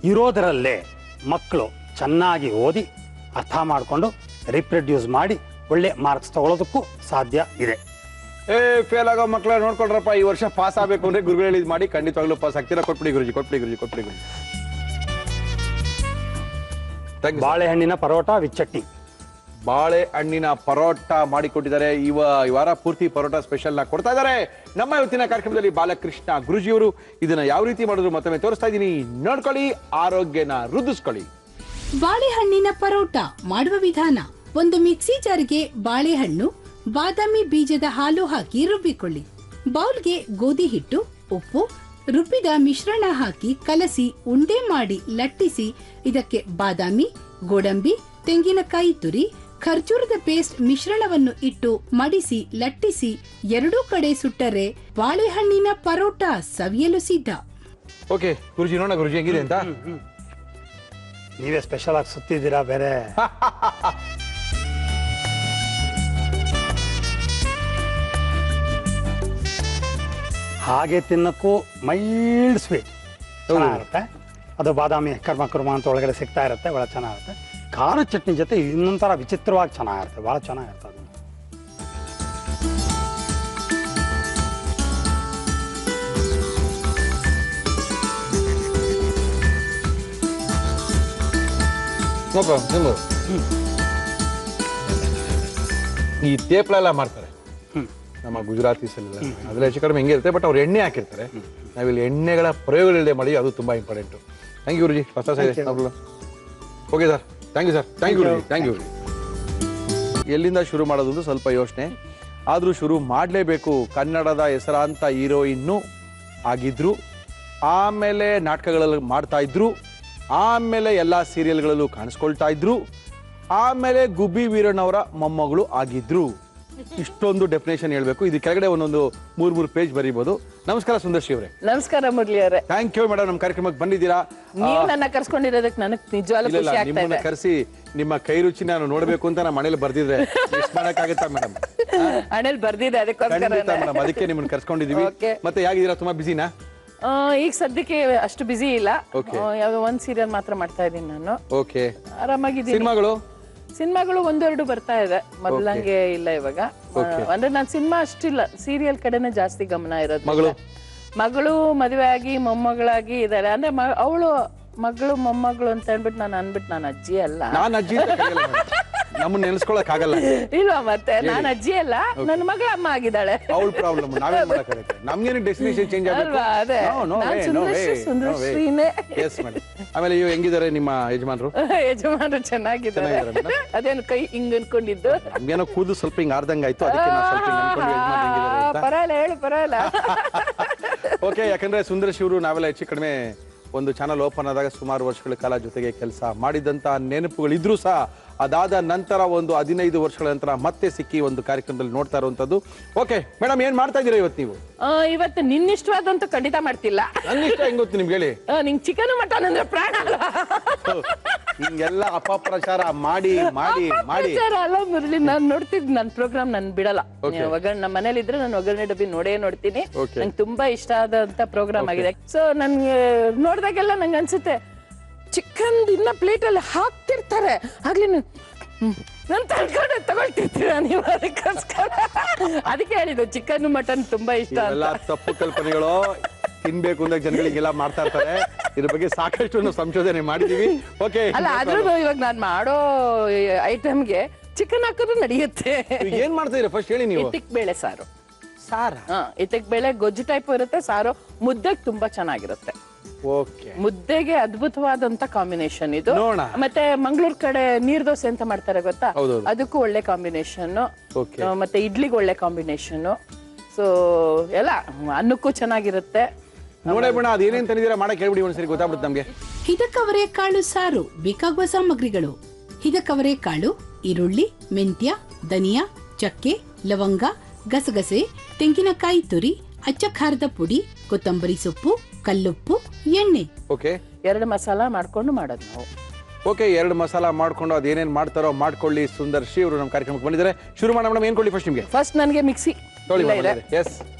ಇರೋದರಲ್ಲೇ ಮಕ್ಕಳು ಚೆನ್ನಾಗಿ ಓದಿ ಅರ್ಥ ಮಾಡಿಕೊಂಡು ರಿಪ್ರೊಡ್ಯೂಸ್ ಮಾಡಿ ಒಳ್ಳೆ ಮಾರ್ಕ್ಸ್ ತಗೊಳ್ಳೋದಕ್ಕೂ ಸಾಧ್ಯ ಇದೆ. ಫೇಲ್ ಆಗೋ ಮಕ್ಕಳ ನೋಡ್ಕೊಂಡ್ರಪ್ಪ, ಈ ವರ್ಷ ಪಾಸ್ ಆಗಬೇಕು ಅಂದ್ರೆ ಗುರುಗಳು ಹೇಳಿದ್ ಮಾಡಿ, ಖಂಡಿತವಾಗ್ಲೂ ಪಾಸ್ ಆಗ್ತೀರಾ. ಕೊಟ್ಬಿಡಿ ಗುರುಜಿ. ಬಾಳೆಹಣ್ಣಿನ ಪರೋಟ ವಿತ್ ಚಟ್ನಿ. ಬಾಳೆಹಣ್ಣಿನ ಪರೋಟ ಮಾಡಿಕೊಟ್ಟಿದ್ದಾರೆ. ಈ ವಾರ ಪೂರ್ತಿ ಪರೋಟ ಸ್ಪೆಷಲ್ ನ ಕೊಡ್ತಾ ಇದ್ದಾರೆ ನಮ್ಮ ಇವತ್ತಿನ ಕಾರ್ಯಕ್ರಮದಲ್ಲಿ ಬಾಲಕೃಷ್ಣ ಗುರುಜಿಯವರು. ಇದನ್ನ ಯಾವ ರೀತಿ ಮಾಡಿದ್ರು ಮತ್ತೊಮ್ಮೆ ತೋರಿಸ್ತಾ ಇದ್ದೀನಿ, ನೋಡ್ಕೊಳ್ಳಿ, ಆರೋಗ್ಯನ ವೃದ್ಧಿಸ್ಕೊಳ್ಳಿ. ಬಾಳೆಹಣ್ಣಿನ ಪರೋಟ ಮಾಡುವ ವಿಧಾನ: ಒಂದು ಮಿಕ್ಸಿ ಜಾರ್ಗೆ ಬಾಳೆಹಣ್ಣು, ಬಾದಾಮಿ ಬೀಜದ ಹಾಲು ಹಾಕಿ ರುಬ್ಬಿಕೊಳ್ಳಿ. ಬೌಲ್ಗೆ ಗೋಧಿ ಹಿಟ್ಟು, ಉಪ್ಪು, ರುಬ್ಬಿದ ಮಿಶ್ರಣ ಹಾಕಿ ಕಲಸಿ ಉಂಡೆ ಮಾಡಿ ಲಟ್ಟಿಸಿ ಇದಕ್ಕೆ ಬಾದಾಮಿ, ಗೋಡಂಬಿ, ತೆಂಗಿನಕಾಯಿ ತುರಿ, ಖರ್ಜೂರದ ಪೇಸ್ಟ್ ಮಿಶ್ರಣವನ್ನು ಇಟ್ಟು ಮಡಿಸಿ ಲಟ್ಟಿಸಿ ಎರಡೂ ಕಡೆ ಸುಟ್ಟರೆ ಬಾಳೆಹಣ್ಣಿನ ಪರೋಟ ಸವಿಯಲು ಸಿದ್ಧ. ಓಕೆ ಗುರುಜಿ, ನೋಡೋಣ ಗುರುಜಿ ಹೆಂಗಿದೆ ಅಂತ. ನೀವೇ ಸ್ಪೆಷಲ್ ಆಗಿ ಸುತ್ತಿದ್ದೀರಾ ಬೇರೆ. ಹಾಗೆ ತಿನ್ನಕ್ಕೂ ಮೈಲ್ಡ್ ಸ್ವೀಟ್ ಚೆನ್ನಾಗಿರುತ್ತೆ. ಅದು ಬಾದಾಮಿ ಕರ್ಮ ಅಂತ ಒಳಗಡೆ ಸಿಗ್ತಾ ಇರುತ್ತೆ, ಭಾಳ ಚೆನ್ನಾಗಿರುತ್ತೆ. ಖಾರ ಚಟ್ನಿ ಜೊತೆ ಇನ್ನೊಂಥರ ವಿಚಿತ್ರವಾಗಿ ಚೆನ್ನಾಗಿರುತ್ತೆ, ಭಾಳ ಚೆನ್ನಾಗಿರುತ್ತೆ ಅದು. ಈ ತೇಪ್ಲ ಎಲ್ಲ ಮಾಡ್ತಾರೆ ನಮ್ಮ ಗುಜರಾತೀಸಲ್ಲ, ಅದ್ರಲ್ಲಿ ಹೆಚ್ಚು ಕಡಿಮೆ ಹೆಂಗೆ ಇರುತ್ತೆ, ಬಟ್ ಅವ್ರು ಎಣ್ಣೆ ಹಾಕಿರ್ತಾರೆ. ನಾವಿಲ್ಲಿ ಎಣ್ಣೆಗಳ ಪ್ರಯೋಗಗಳಿಲ್ಲದೆ ಮಾಡಿ, ಅದು ತುಂಬಾ ಇಂಪಾರ್ಟೆಂಟು. Thank you guruji. ಹೊಸ okay sir, thank you sir, thank you guruji, thank you guruji. ಎಲ್ಲಿಂದ ಶುರು ಮಾಡೋದು ಸ್ವಲ್ಪ ಯೋಚನೆ, ಆದರೂ ಶುರು ಮಾಡಲೇಬೇಕು. ಕನ್ನಡದ ಹೆಸರಾಂತ ಹೀರೋಯಿನ್ನು ಆಗಿದ್ರು, ಆಮೇಲೆ ನಾಟಕಗಳಲ್ಲಿ ಮಾಡ್ತಾ ಇದ್ರು, ಆಮೇಲೆ ಎಲ್ಲ ಸೀರಿಯಲ್ಗಳಲ್ಲೂ ಕಾಣಿಸ್ಕೊಳ್ತಾ ಇದ್ರು, ಆಮೇಲೆ ಗುಬ್ಬಿ ವೀರಣ್ಣವರ ಮೊಮ್ಮಗಳು ಆಗಿದ್ರು. ಇಷ್ಟೊಂದು ಡೆಫಿನೇಷನ್ ಹೇಳ್ಬೇಕು. ಇದು ಕೆಳಗಡೆ ಒಂದೊಂದು 3 ಪೇಜ್ ಬರೀಬಹುದು. ನಮಸ್ಕಾರ ಸುಂದರ್ಶಿ ಅವರೇ. ನಮಸ್ಕಾರ ಮುರಳಿ ಅವರೇ. ಥ್ಯಾಂಕ್ ಯು ಮೇಡಮ್, ನಮ್ಮ ಕಾರ್ಯಕ್ರಮಕ್ಕೆ ಬಂದಿದ್ದೀರಾ. ನೀವು ನನ್ನ ಕರ್ಸ್ಕೊಂಡಿರೋದಕ್ಕೆ ನನಗೆ ನಿಜವಾಗ್ಲೂ ಖುಷಿ ಆಗ್ತಾ ಇದೆ. ಕರೆಸಿ ನಿಮ್ಮ ಕೈ ರುಚಿ ನಾನು ನೋಡ್ಬೇಕು ಅಂತ ನಮ್ಮ ಮನೇಲಿ ಬರ್ದಿದ್ರೆ ಮಾಡಕ್ಕಾಗತ್ತಾ ಮೇಡಮ್? ಹಣೆಲ್ ಬರ್ದಿದೆ, ಅದಕ್ಕೋಸ್ಕರ ಮೇಡಮ್ ಅದಕ್ಕೆ ನಿಮ್ಮನ್ನ ಕರ್ಸ್ಕೊಂಡಿದೀವಿ. ಮತ್ತೆ ಹೇಗಿದ್ದೀರಾ? ತುಂಬಾ ಬಿಸಿನಾ? ಈಗ ಸದ್ಯಕ್ಕೆ ಅಷ್ಟು ಬಿಸಿ ಇಲ್ಲ, ಯಾವ್ದೋ ಒಂದ್ ಸೀರಿಯಲ್ ಮಾತ್ರ ಮಾಡ್ತಾ ಇದೀನಿ ನಾನು. ಓಕೆ, ಆರಾಮಾಗಿದ್ದೀನಿ. ಸಿನಿಮಾಗಳು ಒಂದೆರಡು ಬರ್ತಾ ಇದೆ, ಮೊದಲಂಗೆ ಇಲ್ಲ ಇವಾಗ. ಅಂದ್ರೆ ನಾನು ಸಿನಿಮಾ ಅಷ್ಟಿಲ್ಲ, ಸೀರಿಯಲ್ ಕಡೆನೆ ಜಾಸ್ತಿ ಗಮನ ಇರೋದು. ಮಗಳು ಮದುವೆ ಆಗಿ ಮೊಮ್ಮಗಳಾಗಿ ಇದಾರೆ. ಅಂದ್ರೆ ಅವಳು ಮಗಳು ಮೊಮ್ಮಗಳು ಅಂತ ಅಂದ್ಬಿಟ್ಟು ನಾನು ಅಜ್ಜಿ ಅಲ್ಲ. ನಾನು ಅಜ್ಜಿ ನಮ್ಮನ್ನ ನೆನೆಸ್ಕೊಳಕ್ ಆಗಲ್ಲ. ಇಲ್ವಾ, ಮತ್ತೆ ನಾನು ಅಜ್ಜಿ ಅಲ್ಲ, ನನ್ನ ಮಗಳ ಅಮ್ಮ ಆಗಿದ್ದಾಳೆ. ಅವಳ ಪ್ರಾಬ್ಲಮ್ ನಾವೇನ್ ಮಾಡಕ್ಕಾಗತ್ತೆ? ನಮ್ಗೇನು ಡೆಸ್ಟಿನೇಷನ್ ಚೇಂಜ್ ಅಲ್ವಾ? ಅದೇ ಸುಂದರ್ಶ್ರೀನೇ. Yes madam. ಆಮೇಲೆ ಇವ್ ಹೆಂಗಿದ್ದಾರೆ ನಿಮ್ಮ ಯಜಮಾನ್ರು? ಯಜಮಾನ್ರು ಚೆನ್ನಾಗಿದ್ದಾರೆ. ಅದೇನು ಕೈ ಹಿಂಗ್ ಅನ್ಕೊಂಡಿದ್ದು, ನಮ್ಗೇನೋ ಕೂದು ಸ್ವಲ್ಪ ಹಿಂಗ್ ಆರ್ದಂಗ ಆಯ್ತು, ಅದಕ್ಕೆ ನಾವು ಸ್ವಲ್ಪ ಹಿಂಗ್ ಅನ್ಕೊಂಡು ಯಜಮಾನ್ ಹೆಂಗಿದ್ದಾರೆ ಅಂತ. ಪರವಾಗಿಲ್ಲ, ಹೇಳು ಪರವಾಗಿಲ್ಲ. ಓಕೆ, ಯಾಕಂದ್ರೆ ಸುಂದರ್ಶಿ ಅವರು ನಾವೆಲ್ಲ ಹೆಚ್ಚು ಕಡಿಮೆ ಒಂದು ಚಾನಲ್ ಓಪನ್ ಆದಾಗ ಸುಮಾರು ವರ್ಷಗಳ ಕಾಲ ಜೊತೆಗೆ ಕೆಲಸ ಮಾಡಿದಂತ ನೆನಪುಗಳಿದ್ರು ಸಹ ಅದಾದ ನಂತರ ಒಂದು 15 ವರ್ಷಗಳ ನಂತರ ಮತ್ತೆ ಸಿಕ್ಕಿ ಒಂದು ಕಾರ್ಯಕ್ರಮದಲ್ಲಿ ನೋಡ್ತಾ ಇರುವಂತದ್ದು. ಓಕೆ ಮೇಡಮ್, ಏನ್ ಮಾಡ್ತಾ ಇದೀರಾ ಇವತ್ತು ನೀವು? ಇವತ್ತು ನಿನ್ನಿಷ್ಟವಾದಂತೂ ಖಂಡಿತ ಮಾಡ್ತಿಲ್ಲ. ನನ್ನಿಷ್ಟ ಹೆಂಗ್ ಗೊತ್ತು ನಿಮ್ಗೆ? ಹೇಳಿ. ನಿಂಗ್ ಚಿಕನ್ ಮಟನ್ ಅಂದ್ರೆ ಪ್ರಾಣ ಅಲ್ಲ. ಹಿಂಗೆಲ್ಲ ಅಪಪ್ರಚಾರ ಮಾಡಿ ಮಾಡಿ ಮಾಡಿ ಅಲ್ಲ ಮುರಳಿ, ನಾನ್ ನೋಡ್ತಿದ್ ನನ್ ಪ್ರೋಗ್ರಾಮ್ ನನ್ ಬಿಡಲ್ಲ. ನಮ್ಮ ಮನೇಲಿ ಇದ್ರೆ ನಾನು ಒಗ್ಗರಣೆ ಡಬ್ಬಿ ನೋಡ್ತೀನಿ. ನಂಗೆ ತುಂಬಾ ಇಷ್ಟ ಆದಂತ ಪ್ರೋಗ್ರಾಮ್ ಆಗಿದೆ. ಸೊ ನನ್ಗೆ ನೋಡ್ದಾಗೆಲ್ಲ ನಂಗೆ ಅನ್ಸುತ್ತೆ, ಚಿಕನ್ ಇನ್ನ ಪ್ಲೇಟ್ ಅಲ್ಲಿ ಹಾಕ್ತಿರ್ತಾರೆ, ಆಗ್ಲಿ ನನ್ ತಳ್ಕೊಂಡೆ ತಗೊಳ್ತಿರ್ತೀರಾ ನೀವು, ಅದಕ್ಕೋಸ್ಕರ ಅದಕ್ಕೆ ಹೇಳಿದ್ದು ಚಿಕನ್ ಮಟನ್ ತುಂಬಾ ಇಷ್ಟ. ಎಲ್ಲ ತಪ್ಪು ಕಲ್ಪನೆಗಳು, ತಿನ್ಬೇಕು ಅಂತ ಜನಗಳಿಗೆಲ್ಲ ಮಾಡ್ತಾ ಇರ್ತಾರೆ. ಇದ್ರ ಬಗ್ಗೆ ಸಾಕಷ್ಟು ನಾವು ಸಂಶೋಧನೆ ಮಾಡಿದೀವಿ. ಓಕೆ, ಅಲ್ಲ ಆದ್ರೂ ಇವಾಗ ನಾನ್ ಮಾಡೋ ಐಟಮ್ಗೆ ಚಿಕನ್ ಹಾಕಿದ್ರು ನಡೆಯುತ್ತೆ. ಏನ್ ಮಾಡ್ತಾ ಇದೀರಾ ಫಸ್ಟ್ ಹೇಳಿ ನೀವು? ಇತ್ತಿಕ್ ಬೇಳೆ ಸಾರು. ಇತ್ತಿಕ್ ಬೇಳೆ ಗೊಜ್ಜು ಟೈಪ್ ಇರುತ್ತೆ, ಸಾರು ಮುದ್ದೆಗೆ ತುಂಬಾ ಚೆನ್ನಾಗಿರುತ್ತೆ. ಮುದ್ದೆಗೆ ಅದ್ಭುತವಾದಂತ ಕಾಂಬಿನೇಷನ್ ಇದು. ಮತ್ತೆ ಮಂಗಳೂರ್ ಕಡೆ ನೀರ್ ದೋಸೆ ಅಂತ ಮಾಡ್ತಾರೆ ಗೊತ್ತಾ, ಅದಕ್ಕೂ ಒಳ್ಳೆ ಕಾಂಬಿನೇಷನ್. ಮತ್ತೆ ಇಡ್ಲಿಗೆ ಒಳ್ಳೆ ಕಾಂಬಿನೇಷನ್. ಸೊ ಎಲ್ಲ ಅನ್ನಕ್ಕೂ ಚೆನ್ನಾಗಿರುತ್ತೆ. ನೋಡೋಣ ಅದೇನೇನ್ ತಂದಿದ್ದೀರಾ ಮಾಡಕ್ ಹೇಳ್ಬಿಡಿ ಒಂದ್ಸರಿ, ಗೊತ್ತಾಗ್ಬಿಡುತ್ತೆ ನಮ್ಗೆ. ಹಿದಕವರೆ ಕಾಳು ಸಾರು ಬೇಕಾಗುವ ಸಾಮಗ್ರಿಗಳು: ಹಿದಕವರೆ ಕಾಳು, ಈರುಳ್ಳಿ, ಮೆಂತ್ಯ, ಧನಿಯಾ, ಚಕ್ಕೆ, ಲವಂಗ, ಗಸಗಸೆ, ತೆಂಗಿನಕಾಯಿ ತುರಿ, ಅಚ್ಚ ಖಾರದ ಪುಡಿ, ಕೊತ್ತಂಬರಿ ಸೊಪ್ಪು, ಕಲ್ಲುಪ್ಪು, ಎಣ್ಣೆ. ಓಕೆ, 2 ಮಸಾಲಾ ಮಾಡ್ಕೊಂಡು ಮಾಡೋದು ನಾವು. ಓಕೆ, 2 ಮಸಾಲಾ ಮಾಡ್ಕೊಂಡು ಅದೇನೇನ್ ಮಾಡ್ತಾರೋ ಮಾಡ್ಕೊಳ್ಳಿ. ಸುಂದರ್ಶಿ ಅವರು ನಮ್ಮ ಕಾರ್ಯಕ್ರಮಕ್ಕೆ ಬಂದಿದ್ದಾರೆ. ಶುರು ಮಾಡೋಣ. ಏನ್ ಕೊಡ್ಲಿ ಫಸ್ಟ್ ನಿಮ್ಗೆ? ಫಸ್ಟ್ ನನಗೆ ಮಿಕ್ಸಿ ಇದೆ.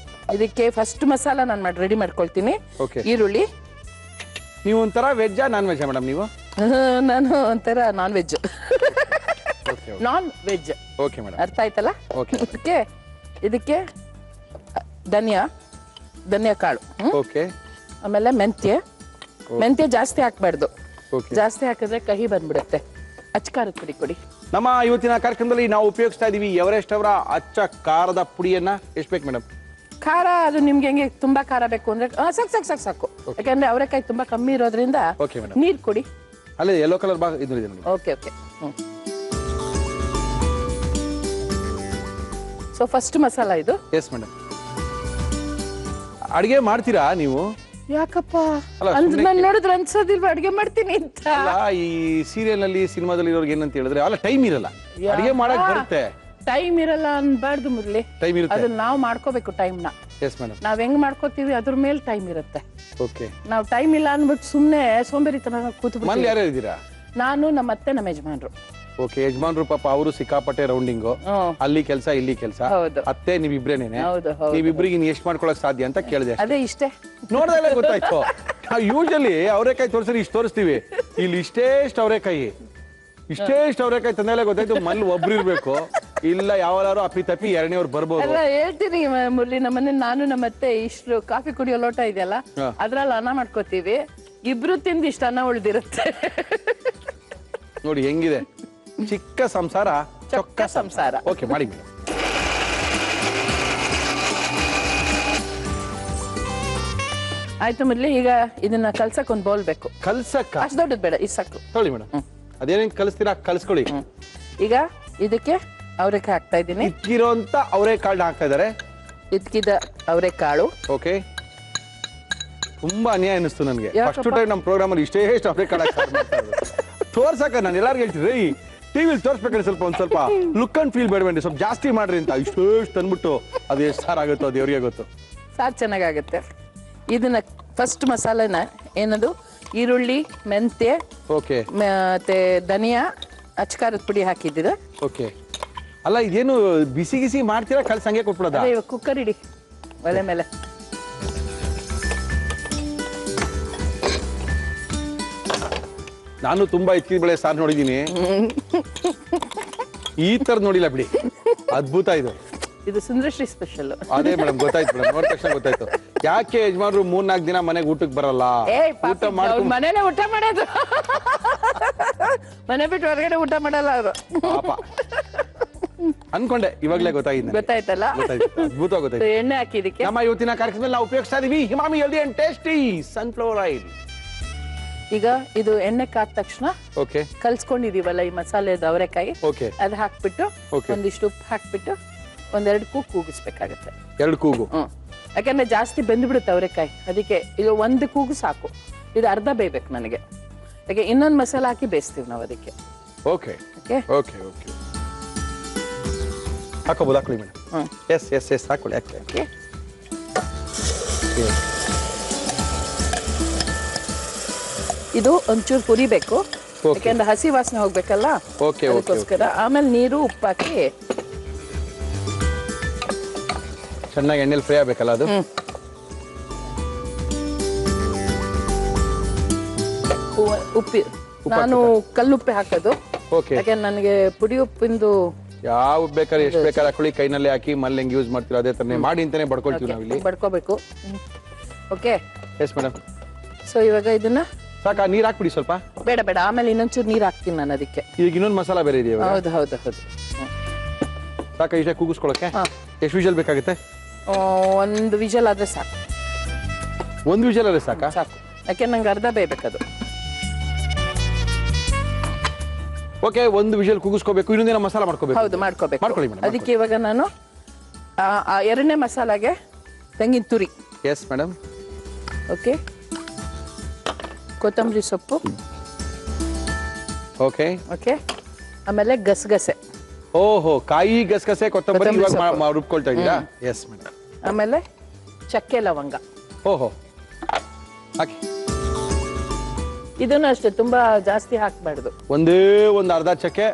ಇದಕ್ಕೆ ಫಸ್ಟ್ ಮಸಾಲಾ ನಾನು ರೆಡಿ ಮಾಡ್ಕೊಳ್ತೀನಿ. ಈರುಳ್ಳಿ. ನೀವು ಒಂಥರ ವೆಜ್ಜಾ ನಾನ್ ವೆಜ್ಜಾ ಮೇಡಮ್? ನೀವು? ನಾನು ಒಂಥರ non veg. Non veg. Okay madam, ಅರ್ಥ ಆಯ್ತಲ್ಲ? ಓಕೆ. ಇದಕ್ಕೆ ಧನಿಯಾ ಕಾಳು. ಓಕೆ. ಆಮೇಲೆ ಮೆಂತ್ಯ ಜಾಸ್ತಿ ಹಾಕ್ಬಾರ್ದು, ಜಾಸ್ತಿ ಹಾಕಿದ್ರೆ ಕಹಿ ಬಂದ್ಬಿಡುತ್ತೆ. ಅಚ್ಚ ಖಾರದ ಪುಡಿ ಕೊಡಿ. ನಮ್ಮ ಇವತ್ತಿನ ಕಾರ್ಯಕ್ರಮದಲ್ಲಿ ನಾವು ಉಪಯೋಗಿಸ್ತಾ ಇದೀವಿ ಎವರೆಸ್ಟ್ ಅವರ ಅಚ್ಚ ಖಾರದ ಪುಡಿಯನ್ನ. ಎಷ್ಟು ಬೇಕು ಮೇಡಮ್? ಖಾರ ಅದು ನಿಮ್ಗೆ ಹೆಂಗೆ ತುಂಬಾ ಖಾರ ಬೇಕು ಅಂದ್ರೆ ಸಾಕು. ಯಾಕಂದ್ರೆ ಅವರೆಕಾಯಿ ತುಂಬಾ ಕಮ್ಮಿ ಇರೋದ್ರಿಂದ ನೀರ್ ಕೊಡಿ. ಅಲ್ಲೇ ಯೆಲ್ಲೋ ಕಲರ್ ಇದು ಇದೆ ನೋಡಿ. ಓಕೆ. ಸೊ ಫಸ್ಟ್ ಮಸಾಲಾ ಇದು. Yes madam. ಅಡಿಗೆ ಮಾಡ್ತೀರಾ ನೀವು? ಯಾಕಪ್ಪ ಅಲ್ಲ, ನಾನು ನೋಡಿದ್ರೆ ಅನ್ಸೋದಿಲ್ವಾ ಅಡ್ಗೆ ಮಾಡ್ತೀನಿ ಅಂತ? ಅಲ್ಲ, ಈ ಸೀರಿಯಲ್ ನಲ್ಲಿ ಸಿನಿಮಾದಲ್ಲಿ ಇರೋರ್ಗೆ ಏನಂತ ಹೇಳಿದ್ರೆ ಅಲ್ಲ ಟೈಮ್ ಇರಲ್ಲ, ಅಡಿಗೆ ಮಾಡಕ್ ಬರುತ್ತೆ, ಟೈಮ್ ಇರಲ್ಲ ಅನ್ಬಾರ್ದು ಮುರಳಿ. ಟೈಮ್ ಇರುತ್ತೆ. ಅದನ್ನ ನಾವು ಮಾಡ್ಕೋಬೇಕು ಟೈಮ್ನ. Yes madam. ನಾವ್ ಹೆಂಗ್ ಮಾಡ್ಕೋತೀವಿ ಅದ್ರ ಮೇಲೆ ಟೈಮ್ ಇರುತ್ತೆ. ಓಕೆ. ನಾವ್ ಟೈಮ್ ಇಲ್ಲ ಅನ್ಬಿಟ್ಟು ಸುಮ್ನೆ ಸೋಂಬೇರಿತನ ಕೂತು ಮನೇಲಿ ಯಾರ್ಯಾರು ಇದ್ದೀರಾ? ನಾನು ನಮ್ಮ ಅತ್ತೆ ನಮ್ಮ ಯಜಮಾನ್ರು. ಓಕೆ. ಯಜಮಾನ್ರು ಪಾಪ ಅವರು ಸಿಕ್ಕಾಪಟ್ಟೆ ರೌಂಡಿಂಗು, ಅಲ್ಲಿ ಕೆಲಸ ಇಲ್ಲಿ ಕೆಲಸ. ಹೌದು. ಅತ್ತೆ ನೀವಿಬ್ರೇನೇನೆ, ಹೌದು ಹೌದು. ನೀವಿಬ್ರಿಗೆ ಇನ್ ಎಷ್ಟ್ ಮಾಡ್ಕೊಳಕ್ ಸಾಧ್ಯ ಅಂತ ಕೇಳಿದೆ. ಅದೇ ಇಷ್ಟೇ ನೋಡ್ದಲ್ಲ ಗೊತ್ತಾಯ್ತು. ನಾವು ಯೂಶಲಿ ಅವರೇಕಾಯಿ ತೋರಿಸ್ರಿ ಇಷ್ಟು ತೋರಿಸ್ತೀವಿ, ಇಲ್ಲಿ ಇಷ್ಟೇಷ್ಟು ಅವರೇಕಾಯಿ, ಇಷ್ಟೇಷ್ಟು ಅವರೇಕಾಯಿ ತಂದೆಲ್ಲ ಗೊತ್ತಾಯ್ತು. ಮಲ್ಲಿ ಒಬ್ರು ಇರ್ಬೇಕು, ಇಲ್ಲ ಯಾವಾರು ಅಪ್ಪಿ ತಪ್ಪಿ ಎರಡನೇವ್ರು ಬರ್ಬೋದು. ಅಲ್ಲ ಹೇಳ್ತೀನಿ ಮುರಳಿ, ನಮ್ಮನೆ ನಾನು ನಮ್ಮ ಅತ್ತೆ ಇಷ್ಟು ಕಾಫಿ ಕುಡಿಯೋ ಲೋಟ ಇದೆಯಲ್ಲ ಅದ್ರಲ್ಲಿ ಅನ್ನ ಮಾಡ್ಕೋತೀವಿ, ಇಬ್ರು ತಿಂದು ಇಷ್ಟ ಅನ್ನ ಉಳ್ದಿರುತ್ತೆ. ನೋಡಿ ಹೆಂಗಿದೆ, ಚಿಕ್ಕ ಸಂಸಾರ ಚೊಕ್ಕ ಸಂಸಾರ. ಓಕೆ, ಮಾಡಿ. ಆಯ್ತು ಮುರಳಿ, ಈಗ ಇದನ್ನ ಕಲ್ಸಕ್ ಒಂದ್ ಬೌಲ್ ಬೇಕು. ಕಲ್ಸಕ್ಕ ಅಷ್ಟು ದೊಡ್ಡದ್ ಬೇಡ, ಈ ಸಾಕು. ತೊಳಿ ಮೇಡಮ್, ಅದೇನೇನ್ ಕಲಿಸ್ತೀರಾ ಕಲ್ಸ್ಕೊಳ್ಳಿ. ಈಗ ಇದಕ್ಕೆ ಅವರೆಕಾಯಿ ಹಾಕ್ತಾ ಇದ್ದೀನಿ. ಇಕ್ಕಿರೋಂತ ಅವರೇಕಾಳನ್ನ ಹಾಕ್ತಾ ಇದಾರೆ. ಇದ್ಕಿದ ಅವರೆಕಾಳು. ಓಕೆ. ತುಂಬಾ ಅನ್ಯಾಯ ಅನಿಸ್ತು ನನಗೆ. ಯಾಕಪ್ಪ? ಫಸ್ಟ್ ಟೈಮ್ ನಮ್ಮ ಪ್ರೋಗ್ರಾಮ್ ಅಲ್ಲಿ ಇಷ್ಟೇಷ್ಟು ಅವರೇಕಾಳು ತೋರ್ಸಕ ನಾನು ಎಲ್ಲಾರು ಹೇಳ್ತೀನಿ, ಟಿವಿಲಿ ತೋರ್ಸ್ಬೇಕಾದ್ರೆ ಸ್ವಲ್ಪ ಒಂದ್ ಸ್ವಲ್ಪ ಲುಕ್ ಅಂಡ್ ಫೀಲ್ ಬೇಡಬೇಡಿ, ಸ್ವಲ್ಪ ಜಾಸ್ತಿ ಮಾಡ್ರಿ ಅಂತ. ಇಷ್ಟೇಷ್ಟು ಅಂದ್ಬಿಟ್ಟು ಅದು ಎಷ್ಟು ಸಾರ್ ಆಗುತ್ತೋ ಅದು ದೇವ್ರಿಗೆ ಗೊತ್ತು. ಸಾರು ಚೆನ್ನಾಗಾಗತ್ತೆ. ಇದನ್ನ ಫಸ್ಟ್ ಮಸಾಲೆನ ಏನದು ಈರುಳ್ಳಿ, ಮೆಂತ್ಯ, ಓಕೆ, ಮತ್ತೆ ಧನಿಯಾ, ಅಚ್ಕಾರದ ಪುಡಿ ಹಾಕಿದ್ದೀರ. ಓಕೆ. ಅಲ್ಲ, ಇದೇನು ಬಿಸಿ ಗಿಸಿ ಮಾಡ್ತೀರಾ ಕಲ್ಸಂಗೆ ಕೊಟ್ಬಿಡೋದ? ಅದೇ ಇವಾಗ ಕುಕ್ಕರ್ ಇಡಿ ಒಲೆ ಮೇಲೆ. ನಾನು ತುಂಬಾ ಇತ್ತಿದ ಬೆಳೆ ಸಾರು ನೋಡಿದೀನಿ, ಈ ತರ ನೋಡಿಲ್ಲ ಬಿಡಿ. ಅದ್ಭುತ ಇದು. ಇದು ಸುಂದರಶ್ರೀ ಸ್ಪೆಷಲ್. ಅದೇ ಮೇಡಮ್, ಗೊತ್ತಾಯ್ತು ಮೇಡಮ್, ನೋಡಿದ ತಕ್ಷಣ ಗೊತ್ತಾಯ್ತು. ಯಾಕೆ ಯಜಮಾನ್ರು 3-4 ದಿನ ಮನೆಗೆ ಊಟಕ್ಕೆ ಬರಲ್ಲ? ಊಟ ಮಾಡ್ಕೊಂಡು ಮನೇಲೆ ಊಟ ಮಾಡೋದು, ಮನೆ ಬಿಟ್ಟು ಹೊರಗಡೆ ಊಟ ಮಾಡಲ್ಲ ಅವರು. ಪಾಪ ಅನ್ಕೊಂಡೆ, ಇವಾಗ್ಲೇ ಗೊತ್ತಾಗಿದೆ. ಗೊತ್ತಾಯ್ತಲ್ಲ? ಗೊತ್ತಾಯ್ತು, ಅದ್ಭುತ ಗೊತ್ತಾಯ್ತು. ಎಣ್ಣೆ ಹಾಕಿದಕ್ಕೆ ನಮ್ಮ ಇವತ್ತಿನ ಕಾರ್ಯಕ್ರಮದಲ್ಲಿ ನಾವು ಉಪಯೋಗಿಸ್ತಾ ಇದೀವಿ ಹಿಮಾಮಿ healthy and tasty sunflower oil. ಈಗ ಇದು ಎಣ್ಣೆ ಕಾದ ತಕ್ಷಣ ಓಕೆ, ಕಲ್ಸ್ಕೊಂಡಿದೀವಲ್ಲ ಈ ಮಸಾಲೆದ ಅವರೆಕಾಯಿ, ಓಕೆ, ಅದ್ ಹಾಕ್ಬಿಟ್ಟು Okay. ಒಂದಿಷ್ಟು ಉಪ್ಪು ಹಾಕ್ಬಿಟ್ಟು ಒಂದೆರಡು ಕೂಗು ಕೂಗಿಸ್ಬೇಕಾಗತ್ತೆ. 2 ಕೂಗು. ಯಾಕಂದ್ರೆ ಜಾಸ್ತಿ ಬೆಂದ್ಬಿಡುತ್ತೆ ಅವರೆಕಾಯಿ, ಅದಕ್ಕೆ ಇದು ಒಂದು ಕೂಗು ಸಾಕು. ಇದು ಅರ್ಧ ಬೇಯ್ಬೇಕು ನನಗೆ, ಯಾಕೆ ಇನ್ನೊಂದು ಮಸಾಲೆ ಹಾಕಿ ಬೇಯಿಸ್ತೀವಿ ನಾವು ಅದಕ್ಕೆ. Okay okay okay okay. ಹಾಕೋಬೋದು, ಹಾಕೊಳ್ಳಿ ಮೇಡಮ್. ಎಸ್ ಎಸ್ ಎಸ್, ಹಾಕೊಳ್ಳಿ. ಯಾಕೆ ಓಕೆ. ಇದು ಒಂಚೂರು ಹುರಿಬೇಕು, ಯಾಕೆಂದ್ರೆ ಹಸಿ ವಾಸನೆ ಹೋಗ್ಬೇಕಲ್ಲ, ಓಕೆ, ಅದಕ್ಕೋಸ್ಕರ. ಆಮೇಲೆ ನೀರು, ಉಪ್ಪು ಹಾಕಿ ಚೆನ್ನಾಗಿ ಎಣ್ಣೆಲಿ ಫ್ರೈ ಆಗ್ಬೇಕಲ್ಲ ಅದು. ಉಪ್ಪಿ ನಾನು ಕಲ್ಲುಪ್ಪೆ ಹಾಕೋದು. ಓಕೆ. ಯಾಕೆಂದ್ರೆ ನನಗೆ ಪುಡಿ ಉಪ್ಪಿಂದು ಯಾವ ಬೇಕಾದ್ರೆ ಎಷ್ಟು ಬೇಕಾದ್ರೆ ಹಾಕೊಳ್ಳಿ, ಕೈನಲ್ಲೇ ಹಾಕಿ ಮಲ್ಲಿ ಹೆಂಗ್ ಯೂಸ್ ಮಾಡ್ತೀರೋ ಅದೇ ತರ ಮಾಡಿ ಅಂತಾನೆ ಬಡ್ಕೊಳ್ತೀವಿ ನಾವು ಇಲ್ಲಿ. ಬಡ್ಕೋಬೇಕು. ಓಕೆ. Yes madam. ಸೊ ಇವಾಗ ಇದನ್ನ ಸಾಕಾ? ನೀರ್ ಹಾಕ್ಬಿಡಿ ಸ್ವಲ್ಪ. ಬೇಡ ಬೇಡ, ಆಮೇಲೆ ಇನ್ನೊಂಚೂರು ನೀರು ಹಾಕ್ತೀನಿ ನಾನು ಅದಕ್ಕೆ. ಈಗ ಇನ್ನೊಂದು ಮಸಾಲ ಬೇರೆ ಇದೆಯಾ? ಹೌದು ಹೌದು ಹೌದು. ಸಾಕ ಇಷ್ಟೇ ಕೂಗಿಸ್ಕೊಳಕ್ಕೆ? ಎಷ್ಟು ವಿಷಲ್ ಬೇಕಾಗುತ್ತೆ? ಒಂದು ವಿಷಲ್ ಆದ್ರೆ ಸಾಕು. 1 ವಿಷಲ್ ಅಲ್ಲೇ ಸಾಕಾ? ಸಾಕು, ಯಾಕೆ ನಂಗೆ ಅರ್ಧ ಬೇಯಬೇಕದು. ಓಕೆ, 1 ವಿಷಲ್ ಕೂಗಿಸ್ಕೋಬೇಕು, ಇನ್ನೊಂದಿನ ಮಸಾಲ ಮಾಡ್ಕೋಬೇಕು. ಹೌದು, ಮಾಡ್ಕೋಬೇಕು. ಮಾಡ್ಕೊಳ್ಳಿ ಮೇಡಮ್. ಅದಕ್ಕೆ ಇವಾಗ ನಾನು ಎರಡನೇ ಮಸಾಲಾಗೆ ತೆಂಗಿನ ತುರಿ. Yes madam. ಓಕೆ, ಕೊತ್ತಂಬರಿ ಸೊಪ್ಪು. ಓಕೆ ಓಕೆ, ಆಮೇಲೆ ಗಸಗಸೆ. ಓಹೋ, ಕಾಯಿ, ಗಸಗಸೆ, ಕೊತ್ತಂಬರಿ ಕೊತ್ತಂಬರಿ ಇವಾಗ ಸೊಪ್ಪು. ರುಬ್ಕೊಳ್ತಾ ಇದ್ದೀರಾ? Yes madam. ಆಮೇಲೆ ಚಕ್ಕೆ ಲವಂಗ. ಓಹೋ, ಹಾಕಿ. ಇದನ್ನು ಅಷ್ಟೇ, ತುಂಬಾ ಜಾಸ್ತಿ ಹಾಕ್ಬಾರ್ದು. ಒಂದೇ ಒಂದು ಅರ್ಧ ಚಕ್ಕೆ,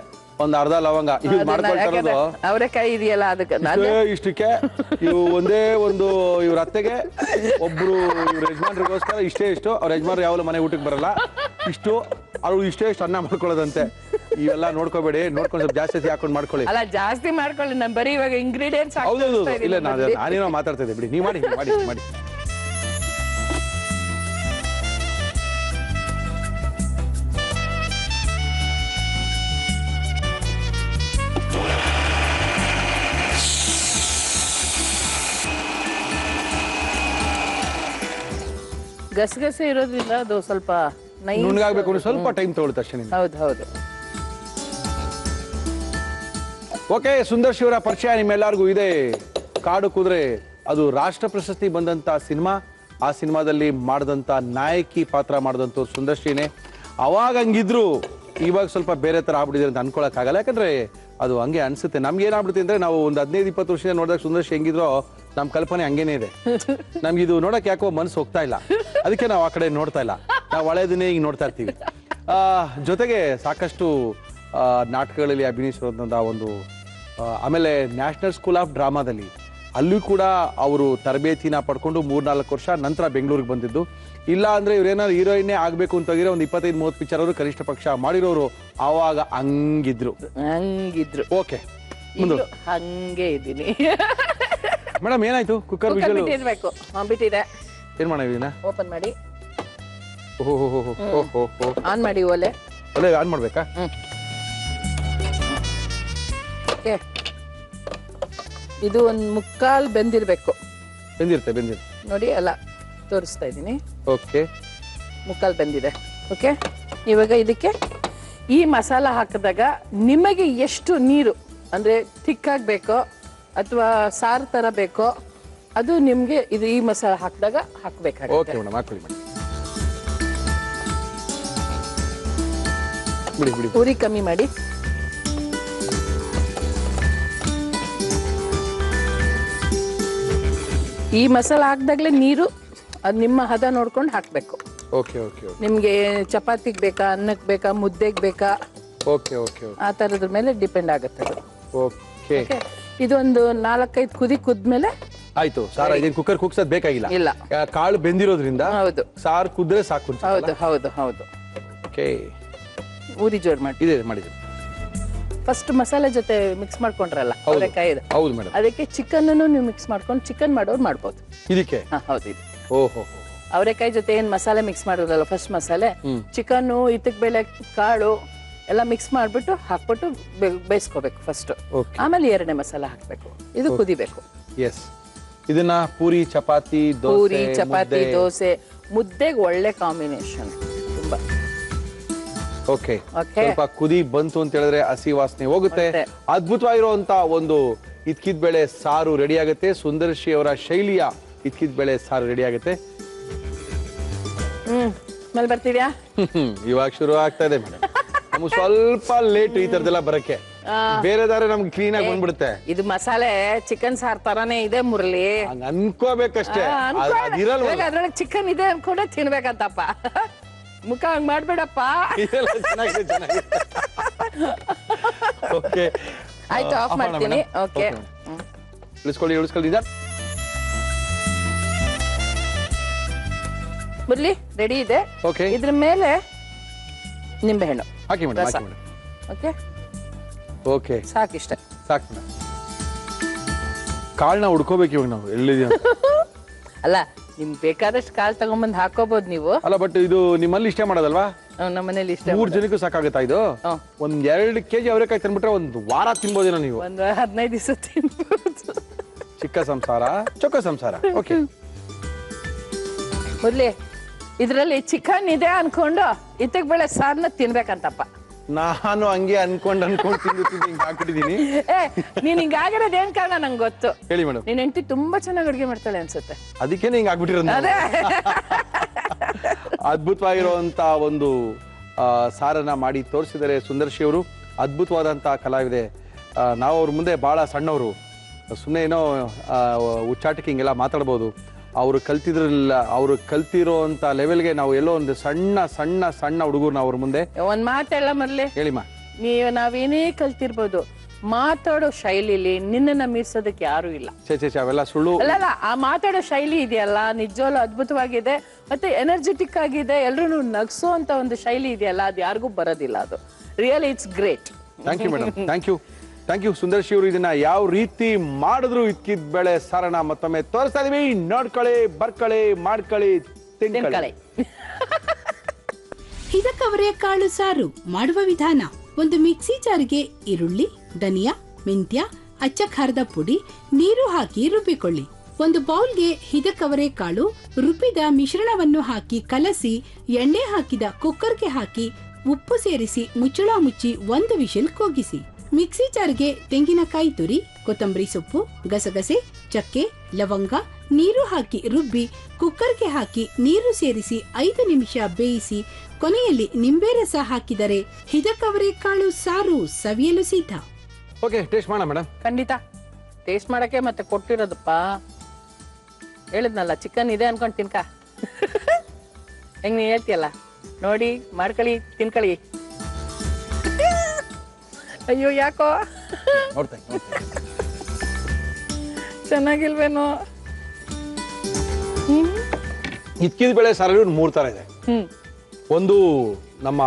ಒಂದು ಅರ್ಧ ಲವಂಗ. ಈಗ ಮಾಡ್ಕೊಳ್ತಾ ಇರೋದು ಅವರೆಕಾಯಿ ಇದೆಯಲ್ಲ ಅದಕ್ಕೆ ಇಷ್ಟಕ್ಕೆ. ಇವು ಒಂದೇ ಒಂದು ಇವ್ರ ಅತ್ತೆಗೆ, ಒಬ್ರು ಇವ್ರ ಯಜಮಾನ್ರಿಗೋಸ್ಕರ ಇಷ್ಟೇ ಇಷ್ಟು. ಅವ್ರ ಯಜಮಾನ್ರು ಯಾವಲ್ಲ ಮನೆ ಊಟಕ್ಕೆ ಬರಲ್ಲ, ಇಷ್ಟು ಅವ್ರು ಇಷ್ಟೇ ಇಷ್ಟು ಅನ್ನ ಮಾಡ್ಕೊಳ್ಳೋದಂತೆ. ಇವೆಲ್ಲ ನೋಡ್ಕೋಬೇಡಿ, ನೋಡ್ಕೊಂಡು ಸ್ವಲ್ಪ ಜಾಸ್ತಿ ಹಾಕೊಂಡು ಮಾಡ್ಕೊಳ್ಳಿ. ಅಲ್ಲ, ಜಾಸ್ತಿ ಮಾಡ್ಕೊಳ್ಳಿ, ನಾನು ಬರೀ ಇವಾಗ ಇಂಗ್ರೀಡಿಯೆಂಟ್ಸ್. ಹೌದೌದು, ಇಲ್ಲ ನಾನೇನೋ ಮಾತಾಡ್ತಾ ಇದ್ದೆ ಬಿಡಿ, ನೀವು ಮಾಡಿ ಮಾಡಿ ಮಾಡಿ. ಗಸಗಸೆ ಇರೋದ್ರಿಂದ ಅದು ಸ್ವಲ್ಪ ನುಣ್ಣಗಾಗ್ಬೇಕು ಅಂದ್ರೆ ಸ್ವಲ್ಪ ಟೈಮ್ ತಗೊಳುತ್ತೆ ಅಷ್ಟೇ. ಹೌದು ಹೌದು. ಓಕೆ, ಸುಂದರ್ ಶಿವರ ಪರಿಚಯ ನಿಮ್ಮೆಲ್ಲರಿಗೂ ಇದೆ. ಕಾಡು ಕುದುರೆ ಅದು ರಾಷ್ಟ್ರ ಪ್ರಶಸ್ತಿ ಬಂದಂತ ಸಿನಿಮಾ. ಆ ಸಿನಿಮಾದಲ್ಲಿ ಮಾಡಿದಂಥ ನಾಯಕಿ ಪಾತ್ರ ಮಾಡಿದಂಥವ್ರು ಸುಂದರ್ಶ್ರೀನೇ. ಅವಾಗ ಹಂಗಿದ್ರು, ಇವಾಗ ಸ್ವಲ್ಪ ಬೇರೆ ಥರ ಆಗ್ಬಿಟ್ಟಿದೆ ಅಂತ ಅನ್ಕೊಳಕ್ಕಾಗಲ್ಲ. ಯಾಕಂದ್ರೆ ಅದು ಹಂಗೆ ಅನ್ಸುತ್ತೆ. ನಮ್ಗೆ ಏನಾಗ್ಬಿಡುತ್ತೆ ಅಂದ್ರೆ, ನಾವು ಒಂದು 15-20 ವರ್ಷದಿಂದ ನೋಡಿದಾಗ ಸುಂದರ್ಶ್ರೀ ಹೆಂಗಿದ್ರೋ ನಮ್ಮ ಕಲ್ಪನೆ ಹಂಗೇನೇ ಇದೆ. ನಮ್ಗೆ ಇದು ನೋಡಕ್ ಯಾಕೋ ಮನಸ್ಸು ಹೋಗ್ತಾ ಇಲ್ಲ, ಅದಕ್ಕೆ ನಾವು ಆ ಕಡೆ ನೋಡ್ತಾ ಇಲ್ಲ. ನಾವು ಹಳೆದನ್ನೇ ಈಗ ನೋಡ್ತಾ ಇರ್ತೀವಿ. ಜೊತೆಗೆ ಸಾಕಷ್ಟು ನಾಟಕಗಳಲ್ಲಿ ಅಭಿನಯಿಸಿರೋಂಥ ಒಂದು ಆಮೇಲೆ ನ್ಯಾಷನಲ್ ಸ್ಕೂಲ್ ಆಫ್ ಡ್ರಾಮಾದಲ್ಲಿ ಅಲ್ಲೂ ಕೂಡ ಅವರು ತರಬೇತಿನ ಪಡ್ಕೊಂಡು 3-4 ವರ್ಷ ನಂತರ ಬೆಂಗಳೂರಿಗೆ ಬಂದಿದ್ದು. ಇಲ್ಲ ಅಂದ್ರೆ ಇವ್ರೇನಾದ್ರು ಹೀರೋಯಿನ್ನೇ ಆಗ್ಬೇಕು ಅಂತ ಹೋಗಿರೋ ಒಂದು 25-30 ಪಿಕ್ಚರ್ ಅವರು ಕನಿಷ್ಠ ಪಕ್ಷ ಮಾಡಿರೋರು ಆವಾಗ ಹಂಗಿದ್ರು. ಓಕೆ, ಹಂಗೆ ಇದ್ದೀನಿ. ಮೇಡಮ್ ಏನಾಯ್ತು? ಕುಕ್ಕರ್ ವಿಷಲ್ ಬಿಟ್ಟಿರ್ಬೇಕು. ಬಿಟ್ಟಿದೆ. ಏನ್ ಮಾಡೋಣ? ಓಪನ್ ಮಾಡಿ, ಓಹೋ ಆನ್ ಮಾಡಿ. ಒಲೆ ಆನ್ ಮಾಡ್ಬೇಕಾ? ಇದು ಒಂದು ಮುಕ್ಕಾಲ್ ಬೆಂದಿರ್ಬೇಕು. ಬೆಂದಿರುತ್ತೆ ನೋಡಿ, ಎಲ್ಲ ತೋರಿಸ್ತಾ ಇದ್ದೀನಿ. ಓಕೆ, ಮುಕ್ಕಾಲ್ ಬೆಂದಿದೆ. ಓಕೆ, ಇವಾಗ ಇದಕ್ಕೆ ಈ ಮಸಾಲ ಹಾಕಿದಾಗ ನಿಮಗೆ ಎಷ್ಟು ನೀರು ಅಂದ್ರೆ ತಿಕ್ಕಾಗಬೇಕೋ ಅಥವಾ ಸಾರು ತರ ಬೇಕೋ ಅದು ನಿಮ್ಗೆ ಇದು ಈ ಮಸಾಲ ಹಾಕಿದಾಗ ಹಾಕ್ಬೇಕಾಗುತ್ತೆ. ಓಕೆ ಮೇಡಮ್, ಹಾಕೊಳ್ಳಿ ಮೇಡಮ್. ಬಿಡಿ ಬಿಡಿ, ಉರಿ ಕಮ್ಮಿ ಮಾಡಿ. ಈ ಮಸಾಲ ಹಾಕ್ದಾಗ್ಲೇ ನೀರು ಅದು ನಿಮ್ಮ ಹದ ನೋಡ್ಕೊಂಡು ಹಾಕ್ಬೇಕು. ಓಕೆ ಓಕೆ, ನಿಮ್ಗೆ ಚಪಾತಿಗೆ ಬೇಕಾ, ಅನ್ನಕ್ಕೆ ಬೇಕಾ, ಮುದ್ದೆಗೆ ಬೇಕಾ, ಓಕೆ ಓಕೆ, ಆ ತರದ ಮೇಲೆ ಡಿಪೆಂಡ್ ಆಗುತ್ತೆ ಅದು. ಓಕೆ, ಇದೊಂದು 4-5 ಕುದಿ ಕುದ್ಮೇಲೆ ಆಯ್ತು. ಸಾರ್ ಇದನ್ನ ಕುಕ್ಕರ್ ಕುಗ್ಸೋದ್ ಬೇಕಾಗಿಲ್ಲ, ಇಲ್ಲ, ಕಾಳು ಬೆಂದಿರೋದ್ರಿಂದ ಹೌದು, ಸಾರು ಕುದ್ರೆ ಸಾಕು. ಹೌದು ಹೌದು ಹೌದು. ಓಕೆ, ಊರಿ ಜೋರ್ ಮಾಡಿ. ಇದೆ ಮಾಡಿದ್ರಿ. ಫಸ್ಟ್ ಮಸಾಲೆ ಜೊತೆ ಮಿಕ್ಸ್ ಮಾಡ್ಕೊಂಡ್ರಲ್ಲ ಅವರೆಕಾಯಿ, ಹೌದು ಮೇಡಮ್. ಅದಕ್ಕೆ ಚಿಕನ್ ನೀವು ಮಿಕ್ಸ್ ಮಾಡ್ಕೊಂಡು ಚಿಕನ್ ಮಾಡೋರು ಮಾಡ್ಬೋದು ಇದಕ್ಕೆ. ಹೌದು, ಇದು ಓಹೋ, ಅವರೆಕಾಯಿ ಜೊತೆ ಏನ್ ಮಸಾಲೆ ಮಿಕ್ಸ್ ಮಾಡಿರಲ್ಲ ಫಸ್ಟ್ ಮಸಾಲೆ, ಚಿಕನ್ನು, ಇತ್ತಕ್ ಬೇಳೆ, ಕಾಳು ಎಲ್ಲ ಮಿಕ್ಸ್ ಮಾಡ್ಬಿಟ್ಟು ಹಾಕ್ಬಿಟ್ಟು ಬೇಯಿಸ್ಕೋಬೇಕು ಫಸ್ಟ್. ಆಮೇಲೆ 2ನೇ ಮಸಾಲ ಹಾಕ್ಬೇಕು. ಇದು ಕುದಿಬೇಕು. ಎಸ್, ಇದನ್ನ ಪೂರಿ ಚಪಾತಿ ದೋಸೆ ಮುದ್ದೆಗೆ ಒಳ್ಳೆ ಕಾಂಬಿನೇಷನ್ ತುಂಬಾ. ಓಕೆ, ಸ್ವಲ್ಪ ಕುದಿ ಬಂತು ಅಂತ ಹೇಳಿದ್ರೆ ಹಸಿ ವಾಸನೆ ಹೋಗುತ್ತೆ. ಅದ್ಭುತವಾಗಿರುವಂತ ಒಂದು ಇದ್ಕಿದ್ ಬೇಳೆ ಸಾರು ರೆಡಿ ಆಗುತ್ತೆ. ಸುಂದರ್ಶಿ ಅವರ ಶೈಲಿಯ ಇದ್ಕಿದ್ ಬೇಳೆ ಸಾರು ರೆಡಿ ಆಗುತ್ತೆ. ಮೇಲೆ ಬರ್ತೀವ್ಯಾ? ಇವಾಗ ಶುರು ಆಗ್ತಾ ಇದೆ ಮೇಡಮ್. ನಮ್ಗೆ ಸ್ವಲ್ಪ ಲೇಟ್ ಈ ತರದೆಲ್ಲ ಬರಕ್ಕೆ. ಬೇರೆ ದಾರೆ ನಮ್ಗೆ ಕ್ಲೀನ್ ಆಗಿ ಬಂದ್ಬಿಡುತ್ತೆ. ಇದು ಮಸಾಲೆ ಚಿಕನ್ ಸಾರ್ ತರಾನೇ ಇದೆ ಮುರಳಿ, ಅನ್ಕೋಬೇಕಷ್ಟೇ. ಅದ್ರೊಳಗೆ ಚಿಕನ್ ಇದೆ ಅನ್ಕೊಂಡೆ ತಿನ್ಬೇಕಂತಪ್ಪ. ಮುಖ ಹಂಗ್ ಮಾಡ್ಬೇಡಪ್ಪ. ಓಕೆ, ಆಯ್ತು, ಆಫ್ ಮಾಡ್ತೀನಿ. ಓಕೆ, ಉಳಿಸ್ಕೊಳ್ಳಿ. ಮುರಳಿ ರೆಡಿ ಇದೆ. ಓಕೆ, ಇದ್ರ ಮೇಲೆ ನಿಂಬೆ ಹಣ್ಣು ಹಾಕಿ ಮೇಡಮ್. ಓಕೆ ಓಕೆ, ಸಾಕಿಷ್ಟ, ಸಾಕು ಮೇಡಮ್. ಕಾಳನ್ನ ಹುಡ್ಕೋಬೇಕು ಇವಾಗ ನಾವು ಎಲ್ಲಿದೆಯಾ. ಅಲ್ಲ, ನಿಮ್ಗೆ ಬೇಕಾದಷ್ಟು ಕಾಳು ತಗೊಂಡ್ಬಂದು ಹಾಕೋಬಹುದು ನೀವು. ಅಲ್ಲ, ಬಟ್ ಇದು ನಿಮ್ಮಲ್ಲಿ ಇಷ್ಟೇ ಮಾಡೋದಲ್ವಾ? ನಮ್ಮ ಮನೇಲಿ ಇಷ್ಟ. 3 ಜನಕ್ಕೂ ಸಾಕಾಗುತ್ತಾ ಇದು? ಒಂದ್ 2 kg ಅವರೆಕಾಯಿ ತಂದ್ಬಿಟ್ರೆ ಒಂದು ವಾರ ತಿನ್ಬೋದೇನೋ ನೀವು? ಒಂದು 15 ದಿವಸ ತಿನ್ಬೋದು. ಚಿಕ್ಕ ಸಂಸಾರ ಚೊಕ್ಕ ಸಂಸಾರ. ಓಕೆ, ಮೊದ್ಲೇ ಇದ್ರಲ್ಲಿ ಚಿಕನ್ ಇದೆ ಅನ್ಕೊಂಡು ಇತ್ತಕ್ ಬೇಳೆ ಸಾರ್ನ ತಿನ್ಬೇಕಂತಪ್ಪ. ನಾನು ಹಂಗೆ ಅನ್ಕೊಂಡ್ ಹಿಂಗ್ ಹಾಕಿಟ್ಟಿದೀನಿ. ನೀನ್ ಹಿಂಗಾಗಿರೋದ್ ಏನ್ ಕಾರಣ ನಂಗೆ ಗೊತ್ತು. ಹೇಳಿ ಮೇಡಮ್. ನಿನ್ ಹೆಂಡತಿ ತುಂಬಾ ಚೆನ್ನಾಗಿ ಅಡ್ಗೆ ಮಾಡ್ತಾಳೆ ಅನ್ಸುತ್ತೆ. ಅದಕ್ಕೇನೆ ಹಿಂಗ್ ಆಗ್ಬಿಟ್ಟಿರೋದು. ಅದ್ಭುತವಾಗಿರುವಂತ ಒಂದು ಸಾರನ್ನ ಮಾಡಿ ತೋರಿಸಿದರೆ ಸುಂದರ್ಶಿ ಅವರು. ಅದ್ಭುತವಾದಂತ ಕಲಾವಿದೆ. ನಾವು ಅವ್ರ ಮುಂದೆ ಬಹಳ ಸಣ್ಣವರು, ಸುಮ್ಮನೆ ಏನೋ ಉಚ್ಚಾಟಕ್ಕೆ ಹಿಂಗೆಲ್ಲ ಮಾತಾಡ್ಬೋದು. ಅವರು ಕಲ್ತಿರೋ ಅಂತ ಲೆವೆಲ್ಗೆ ನಾವು ಎಲ್ಲೋ ಒಂದು ಸಣ್ಣ ಸಣ್ಣ ಸಣ್ಣ ಹುಡುಗರು ನಾವು ಅವ್ರ ಮುಂದೆ. ಒಂದ್ ಮಾತೆಲ್ಲ ಮೊದ್ಲೇ ಹೇಳಿಮ್ಮ. ನಾವೇನೇ ಕಲ್ತಿರ್ಬೋದು, ಮಾತಾಡೋ ಶೈಲಿಲಿ ನಿನ್ನನ್ನ ಮೀರ್ಸೋದಕ್ಕೆ ಯಾರು ಇಲ್ಲ. ಅವೆಲ್ಲ ಸುಳ್ಳು. ಅಲ್ಲ, ಆ ಮಾತಾಡೋ ಶೈಲಿ ಇದೆಯಲ್ಲ ನಿಜವಾಗ್ಲೂ ಅದ್ಭುತವಾಗಿದೆ. ಮತ್ತೆ ಎನರ್ಜೆಟಿಕ್ ಆಗಿದೆ. ಎಲ್ರು ನಗ್ಸೋ ಅಂತ ಒಂದು ಶೈಲಿ ಇದೆಯಲ್ಲ, ಅದು ಯಾರಿಗೂ ಬರೋದಿಲ್ಲ. ಅದು really it's great. Thank you madam. Thank you ಸುಂದರ್ಶಿ ಅವರು. ಇದನ್ನ ಯಾವ ರೀತಿ ಮಾಡಿದ್ರು ಇದ್ಕಿದ್ ಬೆಳೆ ಸಾರಣ ಮತ್ತೊಮ್ಮೆ ತೋರಿಸ್ತಾ ಇದೀವಿ. ನೋಡ್ಕೊಳ್ಳಿ, ಬರ್ಕೊಳ್ಳಿ, ಮಾಡ್ಕೊಳ್ಳಿ, ತಿನ್ಕೊಳ್ಳಿ. ಹಿದಕವರೆಕಾಳು ಸಾರು ಮಾಡುವ ವಿಧಾನ: ಒಂದು ಮಿಕ್ಸಿ ಜಾರಿಗೆ ಈರುಳ್ಳಿ, ಧನಿಯಾ, ಮೆಂತ್ಯ, ಅಚ್ಚ ಖಾರದ ಪುಡಿ, ನೀರು ಹಾಕಿ ರುಬ್ಬಿಕೊಳ್ಳಿ. ಒಂದು ಬೌಲ್ಗೆ ಹಿದಕವರೆಕಾಳು ರುಬ್ಬಿದ ಮಿಶ್ರಣವನ್ನು ಹಾಕಿ ಕಲಸಿ ಎಣ್ಣೆ ಹಾಕಿದ ಕುಕ್ಕರ್ಗೆ ಹಾಕಿ ಉಪ್ಪು ಸೇರಿಸಿ ಮುಚ್ಚಳ ಮುಚ್ಚಿ 1 ವಿಷಲ್ ಕೂಗಿಸಿ. ಮಿಕ್ಸಿ ಜಾರ್ಗೆ ತೆಂಗಿನಕಾಯಿ ತುರಿ, ಕೊತ್ತಂಬರಿ ಸೊಪ್ಪು, ಗಸಗಸೆ, ಚಕ್ಕೆ, ಲವಂಗ, ನೀರು ಹಾಕಿ ರುಬ್ಬಿ ಕುಕ್ಕರ್ಗೆ ಹಾಕಿ ನೀರು ಸೇರಿಸಿ 5 ನಿಮಿಷ ಬೇಯಿಸಿ ಕೊನೆಯಲ್ಲಿ ನಿಂಬೆ ರಸ ಹಾಕಿದರೆ ಹಿದಕವರೆಕಾಳು ಸಾರು ಸವಿಯಲು ಸಿದ್ಧ. ಓಕೆ, ಟೇಸ್ಟ್ ಮಾಡೋಣ ಮೇಡಮ್. ಖಂಡಿತ ಟೇಸ್ಟ್ ಮಾಡಕ್ಕೆ ಮತ್ತೆ ಕೊಟ್ಟಿರೋದಪ್ಪ. ಹೇಳಿದ್ನಲ್ಲ ಚಿಕನ್ ಇದೆ ಅನ್ಕೊಂಡ್ ತಿನ್ಕ. ಹೆಂಗ್ ನೀ ಹೇಳ್ತೀಯಲ್ಲ, ನೋಡಿ ಮಾಡ್ಕೊಳ್ಳಿ ತಿನ್ಕೊಳ್ಳಿ. ಅಯ್ಯೋ ಯಾಕೋ ಚೆನ್ನಾಗಿಲ್ವೇನೋ. ಇದ್ಕಿದ ಬೆಳೆ ಸಾರಲ್ಲಿ 3 ತರ ಇದೆ. ಒಂದು ನಮ್ಮ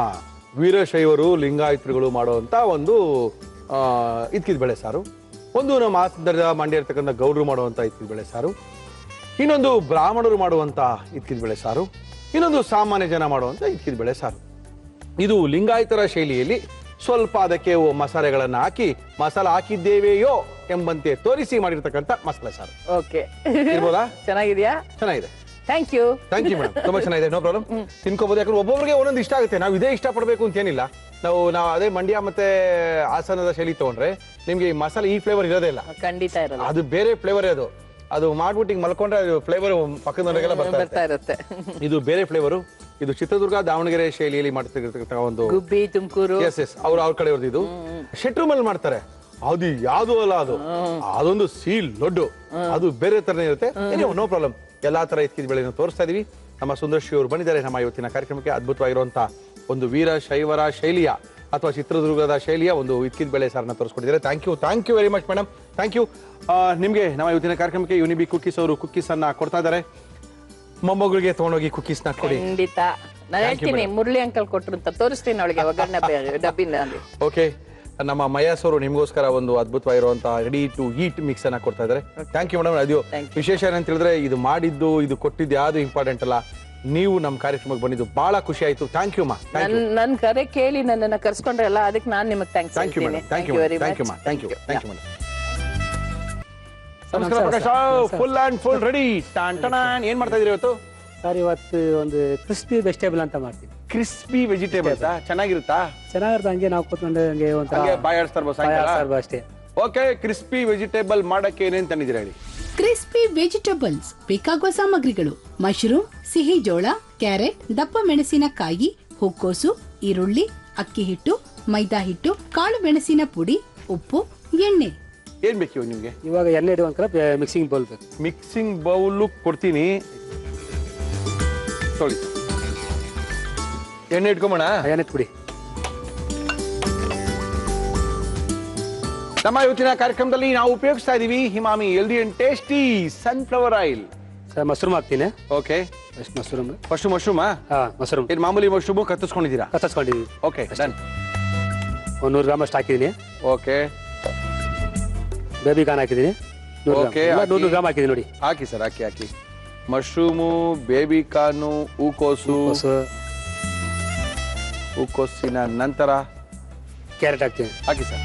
ವೀರಶೈವರು ಲಿಂಗಾಯತರುಗಳು ಮಾಡುವಂತ ಒಂದು ಇದ್ಕಿದ ಬೆಳೆ ಸಾರು, ಒಂದು ನಮ್ಮ ಆಸನದ ಮಂಡ್ಯ ಇರ್ತಕ್ಕಂಥ ಗೌಡ್ರು ಮಾಡುವಂತ ಇದ್ಕಿದ ಬೆಳೆ ಸಾರು, ಇನ್ನೊಂದು ಬ್ರಾಹ್ಮಣರು ಮಾಡುವಂತ ಇದ್ಕಿದ ಬೆಳೆ ಸಾರು, ಇನ್ನೊಂದು ಸಾಮಾನ್ಯ ಜನ ಮಾಡುವಂತ ಇದ್ಕಿದ ಬೆಳೆ ಸಾರು. ಇದು ಲಿಂಗಾಯತರ ಶೈಲಿಯಲ್ಲಿ ಸ್ವಲ್ಪ ಅದಕ್ಕೆ ಮಸಾಲೆಗಳನ್ನ ಹಾಕಿ ಮಸಾಲ ಹಾಕಿದ್ದೇವೆಯೋ ಎಂಬಂತೆ ತೋರಿಸಿ ಮಾಡಿರ್ತಕ್ಕಂಥ ಮಸಾಲೆ ಸಾರು. ಓಕೆ, ಇರ್ಬೋದಾ? ಚೆನ್ನಾಗಿದ್ಯಾ? ಚೆನ್ನಾಗಿದೆ. ಥ್ಯಾಂಕ್ ಯು ಮೇಡಮ್, ತುಂಬಾ ಚೆನ್ನಾಗಿದೆ. ನೋ ಪ್ರಾಬ್ಲಮ್, ತಿನ್ಕೋಬಹುದು. ಯಾಕಂದ್ರೆ ಒಬ್ಬೊಬ್ಬರಿಗೆ ಒಂದೊಂದು ಇಷ್ಟ ಆಗುತ್ತೆ. ನಾವು ಇದೇ ಇಷ್ಟ ಪಡ್ಬೇಕು ಅಂತ ಏನಿಲ್ಲ. ನಾವು ಅದೇ ಮಂಡ್ಯ ಮತ್ತೆ ಹಾಸನದ ಶೈಲಿ ತಗೊಂಡ್ರೆ ನಿಮ್ಗೆ ಈ ಮಸಾಲೆ ಈ ಫ್ಲೇವರ್ ಇರೋದೇ ಇಲ್ಲ. ಖಂಡಿತ ಇರಲ್ಲ, ಅದು ಬೇರೆ ಫ್ಲೇವರ್. ಅದು ಮಾಡ್ಬಿಟ್ಟು ಹಿಂಗ್ ಮಲ್ಕೊಂಡ್ರೆ ಅದು ಫ್ಲೇವರ್ ಪಕ್ಕದವರಿಗೆಲ್ಲ ಬರ್ತಾ ಇರುತ್ತೆ. ಇದು ಬೇರೆ ಫ್ಲೇವರು. ಇದು ಚಿತ್ರದುರ್ಗ ದಾವಣಗೆರೆ ಶೈಲಿಯಲ್ಲಿ ಮಾಡ್ತಿರ್ತಕ್ಕಂಥ ಒಂದು ಗುಬ್ಬಿ, ತುಮಕೂರು, ಅವ್ರ ಕಡೆ ಅವ್ರದ್ದು. ಇದು ಶೆಟ್ರುಮಲ್ ಮಾಡ್ತಾರೆ. ಅದು ಯಾವ್ದು ಅಲ್ಲ, ಅದೊಂದು ಸೀಲ್ ಲಡ್ಡು. ಅದು ಬೇರೆ ತರನೇ ಇರುತ್ತೆ. ನೋ ಪ್ರಾಬ್ಲಮ್, ಎಲ್ಲಾ ತರ ಇದ್ಕಿದ ಬೆಳೆಯನ್ನು ತೋರಿಸ್ತಾ ಇದೀವಿ. ನಮ್ಮ ಸುಂದರ್ಶಿ ಅವರು ಬಂದಿದ್ದಾರೆ ನಮ್ಮ ಇವತ್ತಿನ ಕಾರ್ಯಕ್ರಮಕ್ಕೆ. ಅದ್ಭುತವಾಗಿರುವಂತಹ ಒಂದು ವೀರ ಶೈವರ ಶೈಲಿಯ ಅಥವಾ ಚಿತ್ರದುರ್ಗದ ಶೈಲಿಯ ಒಂದು ಇದ್ಕಿದ ಬೆಳೆ ಸಾರನ್ನ ತೋರಿಸ್ಕೊಟ್ಟಿದ್ದಾರೆ. Thank you very much madam, thank you. ನಿಮ್ಗೆ ನಮ್ಮ ಇವತ್ತಿನ ಕಾರ್ಯಕ್ರಮಕ್ಕೆ ಯುನಿಬಿ ಕುಕ್ಕೀಸ್ ಅವರು ಕುಕ್ಕೀಸ್ ಅನ್ನ ಕೊಡ್ತಾ ಇದ್ದಾರೆ. ಮೊಮ್ಮಗಳಿಗೆ ತಗೊಂಡೋಗಿ ಕುಕ್ಕೀಸ್ ನ ಕೊಡಿ. ಖಂಡಿತ ನಾನು ಹೇಳ್ತೀನಿ, ಮುರಳಿ ಅಂಕಲ್ ಕೊಟ್ರು ಅಂತ ತೋರಿಸ್ತೀನಿ ಅವಳಿಗೆ ಒಗ್ಗರಣೆ ಡಬ್ಬಿನಲ್ಲಿ. ಓಕೆ, ನಮ್ಮ ಮಯಾಸ್ ಅವರು ನಿಮ್ಗೋಸ್ಕರ ಒಂದು ಅದ್ಭುತವಾಗಿರುವಂತಹ ರೆಡಿ ಟು ಈಟ್ ಮಿಕ್ಸ್ ಅನ್ನ ಕೊಡ್ತಾ ಇದ್ದಾರೆ. Thank you madam. ಅದು ವಿಶೇಷ ಏನಂತ ಹೇಳಿದ್ರೆ ಇದು ಮಾಡಿದ್ದು ಇದು ಕೊಟ್ಟಿದ್ದು ಯಾವ್ದು ಇಂಪಾರ್ಟೆಂಟ್ ಅಲ್ಲ, ನೀವು ನಮ್ಮ ಕಾರ್ಯಕ್ರಮಕ್ಕೆ ಬಂದಿದ್ದು ಬಹಳ ಖುಷಿ ಆಯ್ತು. ಥ್ಯಾಂಕ್ ಯು ಮಾ. ನನ್ ಕರೆ ಕೇಳಿ ನನ್ನನ್ನ ಕರ್ಸ್ಕೊಂಡ್ರಲ್ಲ, ಅದಕ್ಕೆ ನಾನು ನಿಮಗೆ ಥ್ಯಾಂಕ್ಸ್ ಹೇಳ್ತೀನಿ. Thank you madam. ನಮಸ್ಕಾರ Prakash, full and full ready. ಏನ್ ಮಾಡ್ತಾ ಇದೀರಿ ಇವತ್ತು? ಸರ್, ಇವತ್ತು ಒಂದು ಕ್ರಿಸ್ಪಿ ವೆಜಿಟೇಬಲ್ ಅಂತ ಮಾಡ್ತೀವಿ. ಕ್ರಿಸ್ಪಿ ವೆಜಿಟೇಬಲ್ ಚೆನ್ನಾಗಿರುತ್ತಾ? ಚೆನ್ನಾಗಿರುತ್ತೆ. ಹಂಗೆ ನಾವು ಕೂತ್ಕೊಂಡು ಹಂಗೆ ಒಂಥರ ಬಾಯಾಡ್ಸ್ತಾರ ಅಷ್ಟೇ. ಓಕೆ, ಕ್ರಿಸ್ಪಿ ವೆಜಿಟೇಬಲ್ ಮಾಡಕ್ಕೆ ಏನೇನ್ ತಂದಿದ್ದೀರಾ ಹೇಳಿ? ಕ್ರಿಸ್ಪಿ ವೆಜಿಟೇಬಲ್ಸ್ ಬೇಕಾಗುವ ಸಾಮಗ್ರಿಗಳು: ಮಶ್ರೂಮ್, ಸಿಹಿ ಜೋಳ, ಕ್ಯಾರೆಟ್, ದಪ್ಪ ಮೆಣಸಿನಕಾಯಿ, ಹೂಕೋಸು, ಈರುಳ್ಳಿ, ಅಕ್ಕಿ ಹಿಟ್ಟು, ಮೈದಾ ಹಿಟ್ಟು, ಕಾಳು ಮೆಣಸಿನ ಪುಡಿ, ಉಪ್ಪು, ಎಣ್ಣೆ. ಏನ್ ಬೇಕು ನಿಮ್ಗೆ? ಇವಾಗ ಎಣ್ಣೆ ಇಡುವಂತ ಮಿಕ್ಸಿಂಗ್ ಬೌಲ್ ಬೇಕು. ಮಿಕ್ಸಿಂಗ್ ಬೌಲ್ ಕೊಡ್ತೀನಿ, ತೊಳಿ. ಎಣ್ಣೆ ಇಟ್ಕೊಂಬೋಣ. ಎಣ್ಣೆ ಕೊಡಿ. ನಮ್ಮ ಇವತ್ತಿನ ಕಾರ್ಯಕ್ರಮದಲ್ಲಿ ನಾವು ಉಪಯೋಗಿಸ್ತಾ ಇದೀವಿ ಹಿಮಾಮಿ healthy and tasty sunflower oil. Sir, mushroom ಹಾಕ್ತೀನಿ. Okay, mushroom. ಫಸ್ಟ್ ಮಶ್ರೂಮಾ? ಮಶ್ರೂಮ್. ಇದು ಮಾಮೂಲಿ ಮಶ್ರೂಮ್ ಕತ್ತಿಸ್ಕೊಂಡಿದ್ದೀರಾ? ಕತ್ತಿಸ್ಕೊಂಡಿದ್ದೀವಿ. Okay, done. 100 ಗ್ರಾಮ್ ಅಷ್ಟು ಹಾಕಿದ್ದೀನಿ. ಓಕೆ, ಬೇಬಿ ಕಾರ್ನ್ ಹಾಕಿದ್ದೀನಿ. 100 ಗ್ರಾಮ್ ಹಾಕಿದ್ದೀನಿ ನೋಡಿ. ಹಾಕಿ ಸರ್, ಹಾಕಿ. ಮಶ್ರೂಮು, ಬೇಬಿ ಕಾರ್ನು, ಹೂಕೋಸಿನ ನಂತರ ಕ್ಯಾರೆಟ್ ಹಾಕ್ತೀನಿ. ಹಾಕಿ ಸರ್.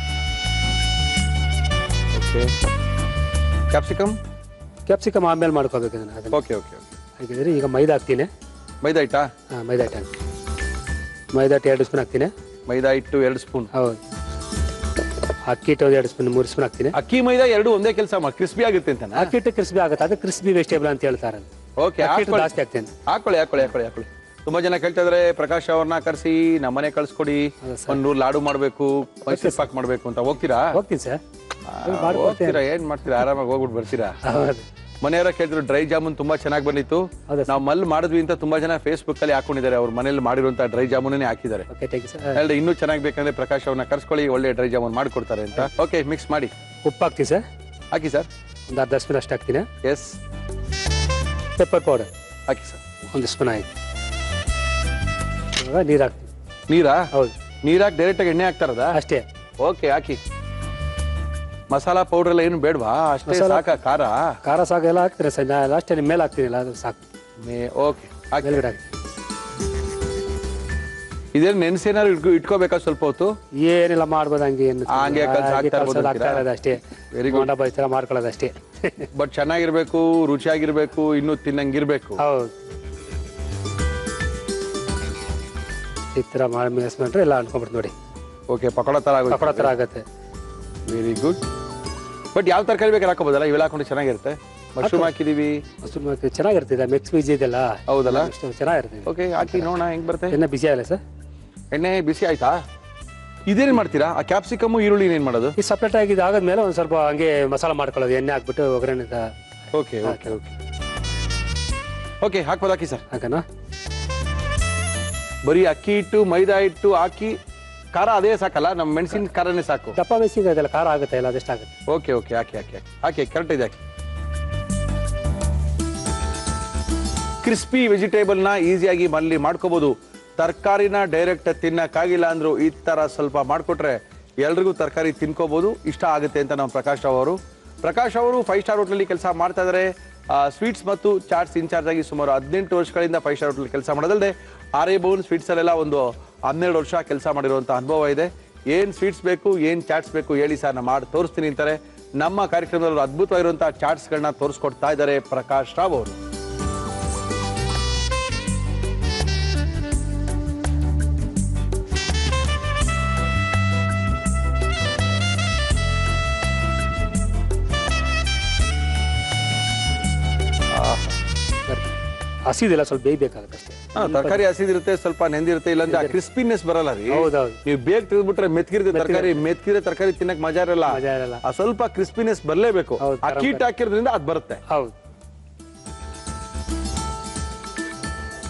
ಓಕೆ, ಕ್ಯಾಪ್ಸಿಕಮ್ ಆಮೇಲೆ ಮಾಡ್ಕೋಬೇಕು. ಓಕೆ ಹಾಕಿದ್ರೆ ಈಗ ಮೈದಾ ಹಾಕ್ತೀನಿ. ಮೈದಾ ಹಿಟ್ಟಾ? ಮೈದಾ ಹಿಟ್ಟು. ಮೈದಾ ಹಿಟ್ಟು 2 ಸ್ಪೂನ್ ಹಾಕ್ತೀನಿ. ಮೈದಾ ಹಿಟ್ಟು 2 ಸ್ಪೂನ್. ಹೌದು. ಅಕ್ಕಿ ಹಿಟ್ಟು 2 ಸ್ಪೂನ್, 3 ಸ್ಪೂನ್ ಹಾಕ್ತೀನಿ. ಅಕ್ಕಿ ಮೈದಾ 2 ಒಂದೇ ಕೆಲಸ ಕ್ರಿಸ್ಪಿ ಆಗುತ್ತೆ ಅಂತ. ಅಕ್ಕಿ ಹಿಟ್ಟು ಕ್ರಿಸ್ಪಿ ಆಗುತ್ತೆ, ಅದು ಕ್ರಿಸ್ಪಿ ವೆಜಿಟೇಬಲ್ ಅಂತ ಹೇಳ್ತಾರೆ. ಓಕೆ, ಜಾಸ್ತಿ ಹಾಕ್ತೀನಿ. ಹಾಕೊಳ್ಳಿ. ತುಂಬಾ ಜನ ಕೇಳ್ತಾ ಇದಾರೆ, ಪ್ರಕಾಶ್ ಅವ್ರನ್ನ ಕರ್ಸಿ ನಮ್ಮನೆ ಕಳ್ಸ್ಕೊಡಿ, 100 ಲಾಡು ಮಾಡ್ಬೇಕು, ಮೈಸೂರು ಪಾಕ್ ಮಾಡ್ಬೇಕು ಅಂತ. ಹೋಗ್ತೀರಾ? ಹೋಗ್ತೀನಿ ಸರ್. ಏನ್ ಮಾಡ್ತೀರಾ? ಆರಾಮಾಗಿ ಹೋಗ್ಬಿಟ್ಟು ಬರ್ತೀರಾ? ಮನೆಯವರ ಕೇಳಿದ್ರು ಡ್ರೈ ಜಾಮೂನ್ ತುಂಬಾ ಚೆನ್ನಾಗಿ ಬಂದಿತ್ತು, ನಾವು ಮಲ್ ಮಾಡಿದ್ವಿ ಅಂತ ತುಂಬಾ ಜನ ಫೇಸ್ಬುಕ್ ಅಲ್ಲಿ ಹಾಕೊಂಡಿದ್ದಾರೆ. ಅವ್ರ ಮನೇಲಿ ಮಾಡಿರುವಂತ ಡ್ರೈ ಜಾಮೂನೇ ಹಾಕಿದ್ದಾರೆ. ಇನ್ನೂ ಚೆನ್ನಾಗಿ ಬೇಕಂದ್ರೆ ಪ್ರಕಾಶ್ ಅವ್ರನ್ನ ಕರ್ಸ್ಕೊಳ್ಳಿ, ಒಳ್ಳೆ ಡ್ರೈ ಜಾಮೂನ್ ಮಾಡ್ಕೊಡ್ತಾರೆ ಅಂತ. ಓಕೆ, ಮಿಕ್ಸ್ ಮಾಡಿ. ಉಪ್ಪು ಹಾಕ್ತೀನಿ ಸರ್. ಹಾಕಿ ಸರ್. ಒಂದು ಅರ್ಧ ಸ್ಪೂನ್ ಅಷ್ಟು ಹಾಕ್ತೀನಿ. ಎಸ್. ಪೆಪ್ಪರ್ ಪೌಡರ್ ಹಾಕಿ ಸರ್. 1 ಸ್ಪೂನ್ ಆಯ್ತು. ನೀರು ಹಾಕ್ತೀನಿ. ನೀರಾ? ಹೌದು. ನೀರಾಕಿ ಡೈರೆಕ್ಟ್ ಆಗಿ ಎಣ್ಣೆ ಹಾಕ್ತಾರದ? ಅಷ್ಟೇ. ಓಕೆ, ಹಾಕಿ. ಮಸಾಲಾ ಪೌಡರ್ ಎಲ್ಲ ಏನು ಬೇಡವಾ? ಅಷ್ಟೇ ಸಾಕ? ಖಾರ ಸಾಕು ಎಲ್ಲ ಹಾಕ್ತೀರಾ ಸರ್? ಲಾಸ್ಟ್ ನಿಮ್ಮ ಮೇಲೆ ಹಾಕ್ತೀನಿ, ಅದು ಸಾಕು. ಓಕೆ, ಹಾಕಿ. ಇದೇನು ನೆನ್ಸೇನಾದ್ರು ಇಟ್ಕೋಬೇಕಾ ಸ್ವಲ್ಪ ಹೊತ್ತು? ಏನಿಲ್ಲ, ಮಾಡ್ಬೋದು ಹಂಗೆ. ಹಂಗೆ ಅಷ್ಟೇ. Very good. ಬೈತರ ಮಾಡ್ಕೊಳ್ಳೋದು ಅಷ್ಟೇ. ಬಟ್ ಚೆನ್ನಾಗಿರ್ಬೇಕು, ರುಚಿಯಾಗಿರ್ಬೇಕು, ಇನ್ನೂ ತಿನ್ನಂಗಿರ್ಬೇಕು. ಹೌದು. ಈ ಥರ ಮಾಡಿ ಮೇಸ್ಕೊಂಡ್ರೆ ಎಲ್ಲ ಅನ್ಕೊಂಡ್ಬಿಟ್ಟು ನೋಡಿ. ಓಕೆ, ಪಕೋಡ ತರ ಆಗುತ್ತೆ. Very good. ಬಟ್ ಯಾವ ತರಕಾರಿ ಬೇಕಾದ್ರೆ ಹಾಕೋಬೋದಲ್ಲ, ಇವೆಲ್ಲ ಹಾಕೊಂಡು ಚೆನ್ನಾಗಿರುತ್ತೆ. ಮಶ್ರೂಮ್ ಹಾಕಿದೀವಿ, ಮಶ್ರೂಮ್ ಹಾಕಿ ಚೆನ್ನಾಗಿರ್ತದೆ. ಮಿಕ್ಸ್ ಬೀಜ ಇದೆಲ್ಲ ಹೌದಲ್ಲ, ಚೆನ್ನಾಗಿರ್ತದೆ. ಓಕೆ ಹಾಕಿ ನೋಡೋಣ ಹೆಂಗ್ ಬರುತ್ತೆ. ಎಣ್ಣೆ ಬಿಸಿ ಆಗಲ್ಲ ಸರ್? ಎಣ್ಣೆ ಬಿಸಿ ಆಯ್ತಾ? ಇದೇನ್ ಮಾಡ್ತೀರಾ? ಆ ಕ್ಯಾಪ್ಸಿಕಮ್ ಈರುಳ್ಳಿ ಏನ್ ಮಾಡೋದು? ಈ ಸಪ್ರೇಟ್ ಆಗಿ ಇದಾದ್ಮೇಲೆ ಒಂದು ಸ್ವಲ್ಪ ಹಂಗೆ ಮಸಾಲ ಮಾಡ್ಕೊಳ್ಳೋದು, ಎಣ್ಣೆ ಹಾಕ್ಬಿಟ್ಟು ಒಗ್ಗರಣೆ ಓಕೆ ಓಕೆ ಓಕೆ ಓಕೆ ಹಾಕ್ಬೋದು. ಹಾಕಿ ಸರ್. ಹಾಕನಾ? ಬರೀ ಅಕ್ಕಿ ಹಿಟ್ಟು ಮೈದಾ ಹಿಟ್ಟು ಹಾಕಿ ಖಾರ ಅದೇ ಸಾಕಲ್ಲ, ನಮ್ಮ ಮೆಣಸಿನ ಖಾರನೇ ಸಾಕು. ದಪ್ಪ ಮೆಣಸಿನ್ಕಾಯಿ ಇದೆಲ್ಲ ಖಾರ ಆಗುತ್ತೆ ಇಲ್ಲ, ಅದೆಷ್ಟು ಆಗುತ್ತೆ. ಓಕೆ ಓಕೆ ಹಾಕಿ ಹಾಕಿ ಹಾಕಿ ಹಾಕಿ ಕರೆಕ್ಟ್ ಇದೆ. ಹಾಕಿ. ಕ್ರಿಸ್ಪಿ ವೆಜಿಟೇಬಲ್ನ ಈಸಿಯಾಗಿ ಮನೇಲಿ ಮಾಡ್ಕೋಬಹುದು. ತರಕಾರಿನ ಡೈರೆಕ್ಟ್ ತಿನ್ನಕ್ಕಾಗಿಲ್ಲ ಅಂದ್ರು ಈ ತರ ಸ್ವಲ್ಪ ಮಾಡಿಕೊಟ್ರೆ ಎಲ್ರಿಗೂ ತರಕಾರಿ ತಿನ್ಕೋಬಹುದು, ಇಷ್ಟ ಆಗುತ್ತೆ ಅಂತ ನಮ್ಮ ಪ್ರಕಾಶ್ ಅವರು 5 ಸ್ಟಾರ್ ಹೋಟ್ಲಲ್ಲಿ ಕೆಲಸ ಮಾಡ್ತಾ ಇದ್ದಾರೆ. ಸ್ವೀಟ್ಸ್ ಮತ್ತು ಚಾಟ್ಸ್ ಇನ್ಚಾರ್ಜ್ ಆಗಿ ಸುಮಾರು 18 ವರ್ಷಗಳಿಂದ 5 ಸ್ಟಾರ್ ಹೋಟ್ಲಲ್ಲಿ ಕೆಲಸ ಮಾಡೋದಲ್ಲದೆ ಆರೇಬೋನ್ ಸ್ವೀಟ್ಸ್ ಅಲ್ಲೆಲ್ಲ ಒಂದು 12 ವರ್ಷ ಕೆಲಸ ಮಾಡಿರುವಂಥ ಅನುಭವ ಇದೆ. ಏನು ಸ್ವೀಟ್ಸ್ ಬೇಕು, ಏನು ಚಾಟ್ಸ್ ಬೇಕು ಹೇಳಿ ಸರ್, ನಾನು ಮಾಡಿ ತೋರಿಸ್ತೀನಿ ಅಂತಾರೆ. ನಮ್ಮ ಕಾರ್ಯಕ್ರಮದಲ್ಲಿ ಅದ್ಭುತವಾಗಿರುವಂಥ ಚಾಟ್ಸ್ಗಳನ್ನ ತೋರಿಸ್ಕೊಡ್ತಾ ಇದ್ದಾರೆ ಪ್ರಕಾಶ್ ರಾವ್ ಅವರು. ಹಸಿದೆಲ್ಲ ಸ್ವಲ್ಪ ಬೇಯಬೇಕಾಗುತ್ತೆ ಅಷ್ಟೇ. ತರಕಾರಿ ಹಸಿದಿರುತ್ತೆ, ಸ್ವಲ್ಪ ನೆಂದಿರುತ್ತೆ, ಇಲ್ಲಾಂದ್ರೆ ಆ ಕ್ರಿಸ್ಪಿನೆಸ್ ಬರಲ್ಲ ರೀ. ಹೌದೌದು. ನೀವು ಬೇಗ ತೆಗೆದ್ಬಿಟ್ರೆ ಮೆತ್ಗಿರುತ್ತೆ ತರಕಾರಿ, ಮೆತ್ಗಿರೋ ತರಕಾರಿ ತಿನ್ನಕ್ ಮಜಾ ಇರಲ್ಲ. ಆ ಸ್ವಲ್ಪ ಕ್ರಿಸ್ಪಿನೆಸ್ ಬರಲೇಬೇಕು. ಆ ಕೀಟ ಹಾಕಿರೋದ್ರಿಂದ ಅದು ಬರುತ್ತೆ. ಹೌದು.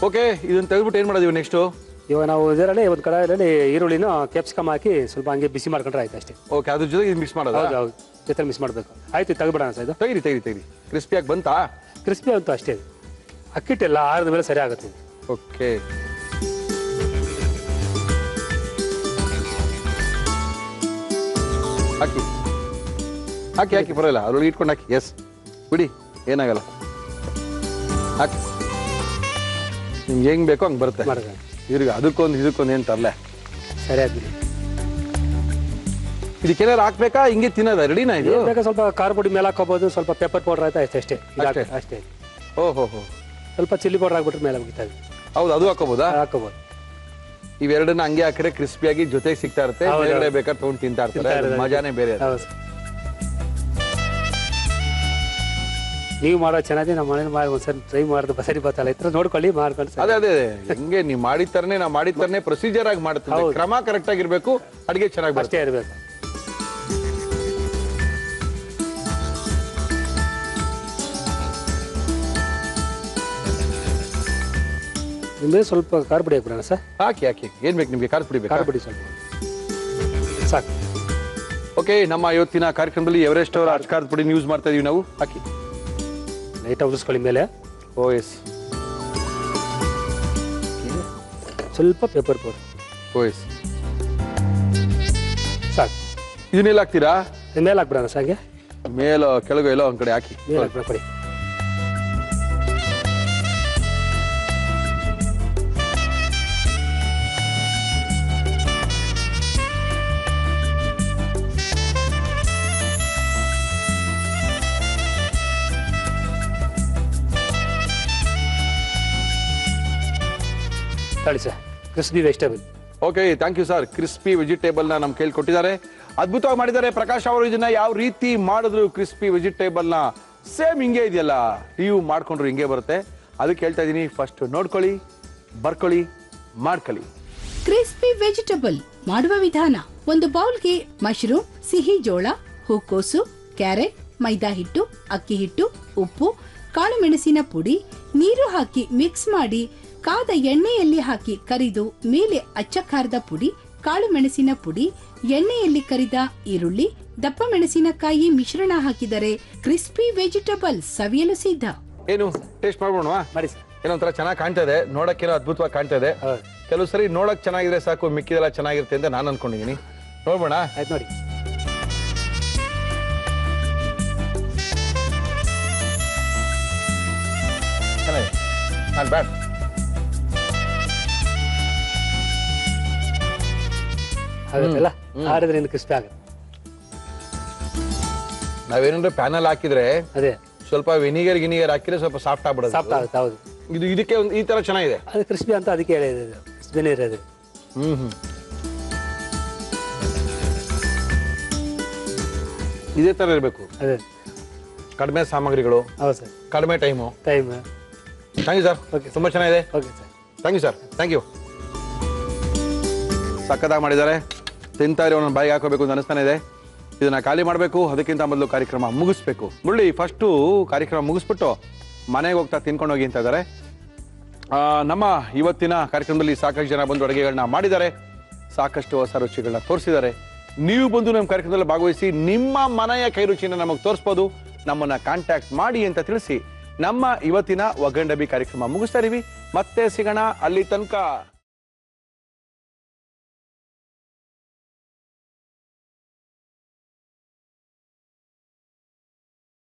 ಓಕೆ, ಇದನ್ನ ತೆಗೆದ್ಬಿಟ್ಟು ಏನ್ ಮಾಡೋದು ನೆಕ್ಸ್ಟ್? ಇವಾಗ ನಾವು ಇದರಲ್ಲಿ ಒಂದು ಕಡಾಯಲ್ಲಿ ಈರುಳ್ಳಿನ ಕ್ಯಾಪ್ಸಿಕಮ್ ಹಾಕಿ ಸ್ವಲ್ಪ ಹಂಗೆ ಬಿಸಿ ಮಾಡ್ಕೊಂಡ್ರೆ ಆಯ್ತು ಅಷ್ಟೇ. ಓಕೆ, ಅದ್ರ ಜೊತೆಗೆ ಮಿಕ್ಸ್ ಮಾಡೋದು? ಹೌದು ಹೌದು, ಜೊತೆ ಮಿಕ್ಸ್ ಮಾಡಬೇಕು. ಆಯ್ತು, ತೆಗಿಬಿಡೋಣ ಸರ್. ಇದು ತೆಗಿರಿ. ಕ್ರಿಸ್ಪಿಯಾಗಿ ಬಂತಾ? ಕ್ರಿಸ್ಪಿ ಅಂತೂ ಅಷ್ಟೇ. ಅಕ್ಕಿಟ್ಟೆಲ್ಲ ಆರಿದ ಮೇಲೆ ಸರಿ ಆಗುತ್ತೆ. ಓಕೆ, ಹಾಕಿ ಹಾಕಿ ಹಾಕಿ ಪರವಾಗಿಲ್ಲ, ಅದ್ರೊಳಗೆ ಇಟ್ಕೊಂಡು ಹಾಕಿ. ಎಸ್, ಬಿಡಿ, ಏನಾಗಲ್ಲ. ಹಾಕಿ, ನಿಮ್ಗೆ ಹೆಂಗ್ ಬೇಕೋ ಹಂಗೆ ಬರುತ್ತೆ. ಇವ್ರಿಗೆ ಅದಕ್ಕೊಂದು ಇದಕ್ಕೊಂದು ಏನು ತರಲೆ. ಸರಿ ಆಗ್ಬಿಡಿ. ಇದಕ್ಕೆಲ್ಲಾರು ಹಾಕ್ಬೇಕಾ, ಹಿಂಗೆ ತಿನ್ನೋದ? ರೆಡಿನಾ ಇದು? ಬೇಕಾ ಸ್ವಲ್ಪ ಖಾರ ಪುಡಿ ಮೇಲೆ ಹಾಕೋಬಹುದು, ಸ್ವಲ್ಪ ಪೆಪ್ಪರ್ ಪೌಡರ್ ಆಯ್ತಾ ಅಷ್ಟೇ. ಅಷ್ಟೇ. ಓಹೋ, ಸ್ವಲ್ಪ ಚಿಲ್ಲಿ ಪೌಡರ್ ಹಾಕ್ಬಿಟ್ರೆ ಮೇಲೆ ಮುಗಿತಾ ಇದೆ. ಹೌದು, ಅದು ಹಾಕೋಬಹುದಾ? ಹಾಕೋಬಹುದು. ಇವೆರಡನ್ನ ಹಂಗೆ ಹಾಕಿದ್ರೆ ಕ್ರಿಸ್ಪಿಯಾಗಿ ಜೊತೆಗೆ ಸಿಗ್ತಾ ಇರುತ್ತೆ. ಬೇರೆ ಬೇಕಾದ್ರೆ ತಗೊಂಡು ತಿಂತಾ ಇರ್ತಾರೆ, ಮಜಾನೇ ಬೇರೆ. ನೀವು ಮಾಡೋದು ಚೆನ್ನಾಗಿ, ನಮ್ಮ ಮನೇಲಿ ಮಾಡಿ ಒಂದ್ಸರಿ ಟ್ರೈ ಮಾಡಿದ್ರೆ ಸರಿ ಬರ್ತಲ್ಲ, ಇತರ ನೋಡ್ಕೊಳ್ಳಿ, ಮಾಡ್ಕೊಂಡು. ಅದೇ ಹೆಂಗೆ ನೀವು ಮಾಡಿರ್ತಾರನೆ, ನಾವು ಮಾಡಿರ್ತಾರನೆ ಪ್ರೊಸೀಜರ್ ಆಗಿ ಮಾಡ್ತೀವಿ. ಕ್ರಮ ಕರೆಕ್ಟ್ ಆಗಿರ್ಬೇಕು, ಅಡಿಗೆ ಚೆನ್ನಾಗಿ ಅಷ್ಟೇ ಇರಬೇಕು. ನಿಮಗೆ ಸ್ವಲ್ಪ ಖಾರ ಪುಡಿ ಹಾಕ್ಬಿಡೋಣ ಸರ್. ಹಾಕಿ ಏನ್ ಬೇಕು ನಿಮ್ಗೆ? ಖಾರ ಪುಡಿ ಬೇಕು? ಖಾರ ಪುಡಿ ಸ್ವಲ್ಪ ಸಾಕು. ಓಕೆ, ನಮ್ಮ ಇವತ್ತಿನ ಕಾರ್ಯಕ್ರಮದಲ್ಲಿ ಎವರೆಸ್ಟ್ ಅವರ ಖಾರದ ಪುಡಿ ಯೂಸ್ ಮಾಡ್ತಾ ಇದೀವಿ ನಾವು. ಹಾಕಿ ಲೈಟ್ ಉರಿಸ್ಕೊಳ್ಳಿ ಮೇಲೆ. ಓ ಎಸ್. ಸ್ವಲ್ಪ ಪೆಪ್ಪರ್ ಪೌಡರ್. ಓ ಎಸ್, ಸಾಕು. ಇದನ್ನೆಲ್ಲ ಹಾಕ್ತೀರಾ? ಮೇಲೆ ಹಾಕ್ಬಿಡೋಣ ಸಾಗೆ. ಮೇಲೋ ಕೆಳಗೋ ಎಲ್ಲೋ ಒಂದ್ ಕಡೆ ಹಾಕಿ. ಮೇಲೆ ಹಾಕ್ಬಿಡ ಕೊಡಿ. ತಳಿ sir, crispy vegetable. Okay, thank you sir. Crispy vegetable ನ ನಮ್ ಕೈಲಿ ಕೊಟ್ಟಿದ್ದಾರೆ, ಅದ್ಭುತವಾಗಿ ಮಾಡಿದ್ದಾರೆ ಪ್ರಕಾಶ್ ಅವರು. ಇದನ್ನ ಯಾವ ರೀತಿ ಮಾಡಿದ್ರು ಕ್ರಿಸ್ಪಿ ವೆಜಿಟೇಬಲ್ ನ ಸೇಮ್ ಹಿಂಗೆ ಇದೆಯಲ್ಲ, ನೀವು ಮಾಡ್ಕೊಂಡ್ರು ಹಿಂಗೆ ಬರುತ್ತೆ. ಅದಕ್ಕೆ ಹೇಳ್ತಾ ಇದೀನಿ, ಫಸ್ಟ್ ನೋಡ್ಕೊಳ್ಳಿ, ಬರ್ಕೊಳ್ಳಿ, ಮಾಡ್ಕೊಳ್ಳಿ. ಕ್ರಿಸ್ಪಿ ವೆಜಿಟೇಬಲ್ ಮಾಡುವ ವಿಧಾನ: ಒಂದು ಬೌಲ್ಗೆ ಮಶ್ರೂಮ್, ಸಿಹಿ ಜೋಳ, ಹೂಕೋಸು, ಕ್ಯಾರೆಟ್, ಮೈದಾ ಹಿಟ್ಟು, ಅಕ್ಕಿ ಹಿಟ್ಟು, ಉಪ್ಪು, ಕಾಳು ಮೆಣಸಿನ ಪುಡಿ, ನೀರು ಹಾಕಿ ಮಿಕ್ಸ್ ಮಾಡಿ ಕಾದ ಎಣ್ಣೆಯಲ್ಲಿ ಹಾಕಿ ಕರಿದು ಮೇಲೆ ಅಚ್ಚ ಖಾರದ ಪುಡಿ, ಕಾಳು ಮೆಣಸಿನ ಪುಡಿ, ಎಣ್ಣೆಯಲ್ಲಿ ಕರಿದ ಈರುಳ್ಳಿ, ದಪ್ಪ ಮೆಣಸಿನಕಾಯಿ ಮಿಶ್ರಣ ಹಾಕಿದರೆ ಕ್ರಿಸ್ಪಿ ವೆಜಿಟೇಬಲ್ ಸವಿಯಲು ಸಿದ್ಧ. ಏನು ಟೇಸ್ಟ್ ಮಾಡ್ಬೋಣ? ಮಾಡಿ ಸರ್. ಏನೊಂಥರ ಚೆನ್ನಾಗಿ ಕಾಣ್ತಾ ಇದೆ, ನೋಡಕ್ಕೇನೋ ಅದ್ಭುತವಾಗಿ ಕಾಣ್ತಾ ಇದೆ. ಕೆಲವು ಸರಿ ನೋಡಕ್ ಚೆನ್ನಾಗಿದ್ರೆ ಸಾಕು, ಮಿಕ್ಕಿದೆಲ್ಲ ಚೆನ್ನಾಗಿರುತ್ತೆ ಅಂತ ನಾನು ಅನ್ಕೊಂಡಿದ್ದೀನಿ. ನೋಡ್ಬೋಣ? ಆಯ್ತು, ನೋಡಿ. ಚೆನ್ನಾಗಿದೆ, ನಾಟ್ ಬ್ಯಾಡ್. ಆಗುತ್ತಲ್ಲ, ಆಡಿದ್ರಿಂದ ಕ್ರಿಸ್ಪಿ ಆಗುತ್ತೆ. ನಾವೇನಂದ್ರೆ ಪ್ಯಾನಲ್ ಹಾಕಿದ್ರೆ ಅದೇ ಸ್ವಲ್ಪ ವಿನಿಗರ್ ಹಾಕಿದ್ರೆ ಸ್ವಲ್ಪ ಸಾಫ್ಟ್ ಆಗ್ಬಿಡೋದು. ಸಾಫ್ಟ್ ಆಗುತ್ತೆ. ಹೌದು, ಇದಕ್ಕೆ ಒಂದು ಈ ತರ ಚೆನ್ನಾಗಿದೆ. ಅದು ಕ್ರಿಸ್ಪಿ ಅಂತ ಅದಕ್ಕೆ ಹೇಳಿದೆ, ಕ್ರಿಸ್ಪಿನೇ ಇರೋದು. ಇದೇ ತರ ಇರಬೇಕು. ಅದೇ ಕಡಿಮೆ ಸಾಮಗ್ರಿಗಳು, ಹೌದು ಸರ್, ಕಡಿಮೆ time. Time. Thank you sir. ತುಂಬಾ ಚೆನ್ನಾಗಿದೆ. Okay sir, thank you sir. Thank you. ಸಕ್ಕತ್ತಾಗಿ ಮಾಡಿದ್ದಾರೆ. ತಿಂತಾ ಇರೋ ನನ್ನ ಬಾಯಿಗೆ ಹಾಕೋಬೇಕು ಅಂತ ಅನಿಸ್ತಾನೆ ಇದೆ. ಇದನ್ನ ಖಾಲಿ ಮಾಡಬೇಕು, ಅದಕ್ಕಿಂತ ಮೊದಲು ಕಾರ್ಯಕ್ರಮ ಮುಗಿಸ್ಬೇಕು. ಮುರಳಿ ಫಸ್ಟು ಕಾರ್ಯಕ್ರಮ ಮುಗಿಸ್ಬಿಟ್ಟು ಮನೆಗೆ ಹೋಗ್ತಾ ತಿನ್ಕೊಂಡು ಹೋಗಿ ಅಂತ ಇದ್ದಾರೆ. ನಮ್ಮ ಇವತ್ತಿನ ಕಾರ್ಯಕ್ರಮದಲ್ಲಿ ಸಾಕಷ್ಟು ಜನ ಬಂದು ಅಡುಗೆಗಳನ್ನ ಮಾಡಿದ್ದಾರೆ, ಸಾಕಷ್ಟು ಹೊಸ ರುಚಿಗಳನ್ನ ತೋರಿಸಿದ್ದಾರೆ. ನೀವು ಬಂದು ನಮ್ಮ ಕಾರ್ಯಕ್ರಮದಲ್ಲಿ ಭಾಗವಹಿಸಿ ನಿಮ್ಮ ಮನೆಯ ಕೈ ರುಚಿನ ನಮಗೆ ತೋರಿಸ್ಬೋದು. ನಮ್ಮನ್ನ ಕಾಂಟ್ಯಾಕ್ಟ್ ಮಾಡಿ ಅಂತ ತಿಳಿಸಿ ನಮ್ಮ ಇವತ್ತಿನ ಒಗ್ಗರಣೆ ಡಬ್ಬಿ ಕಾರ್ಯಕ್ರಮ ಮುಗಿಸ್ತಾ ಇದೀವಿ. ಮತ್ತೆ ಸಿಗೋಣ. ಅಲ್ಲಿ ತನಕ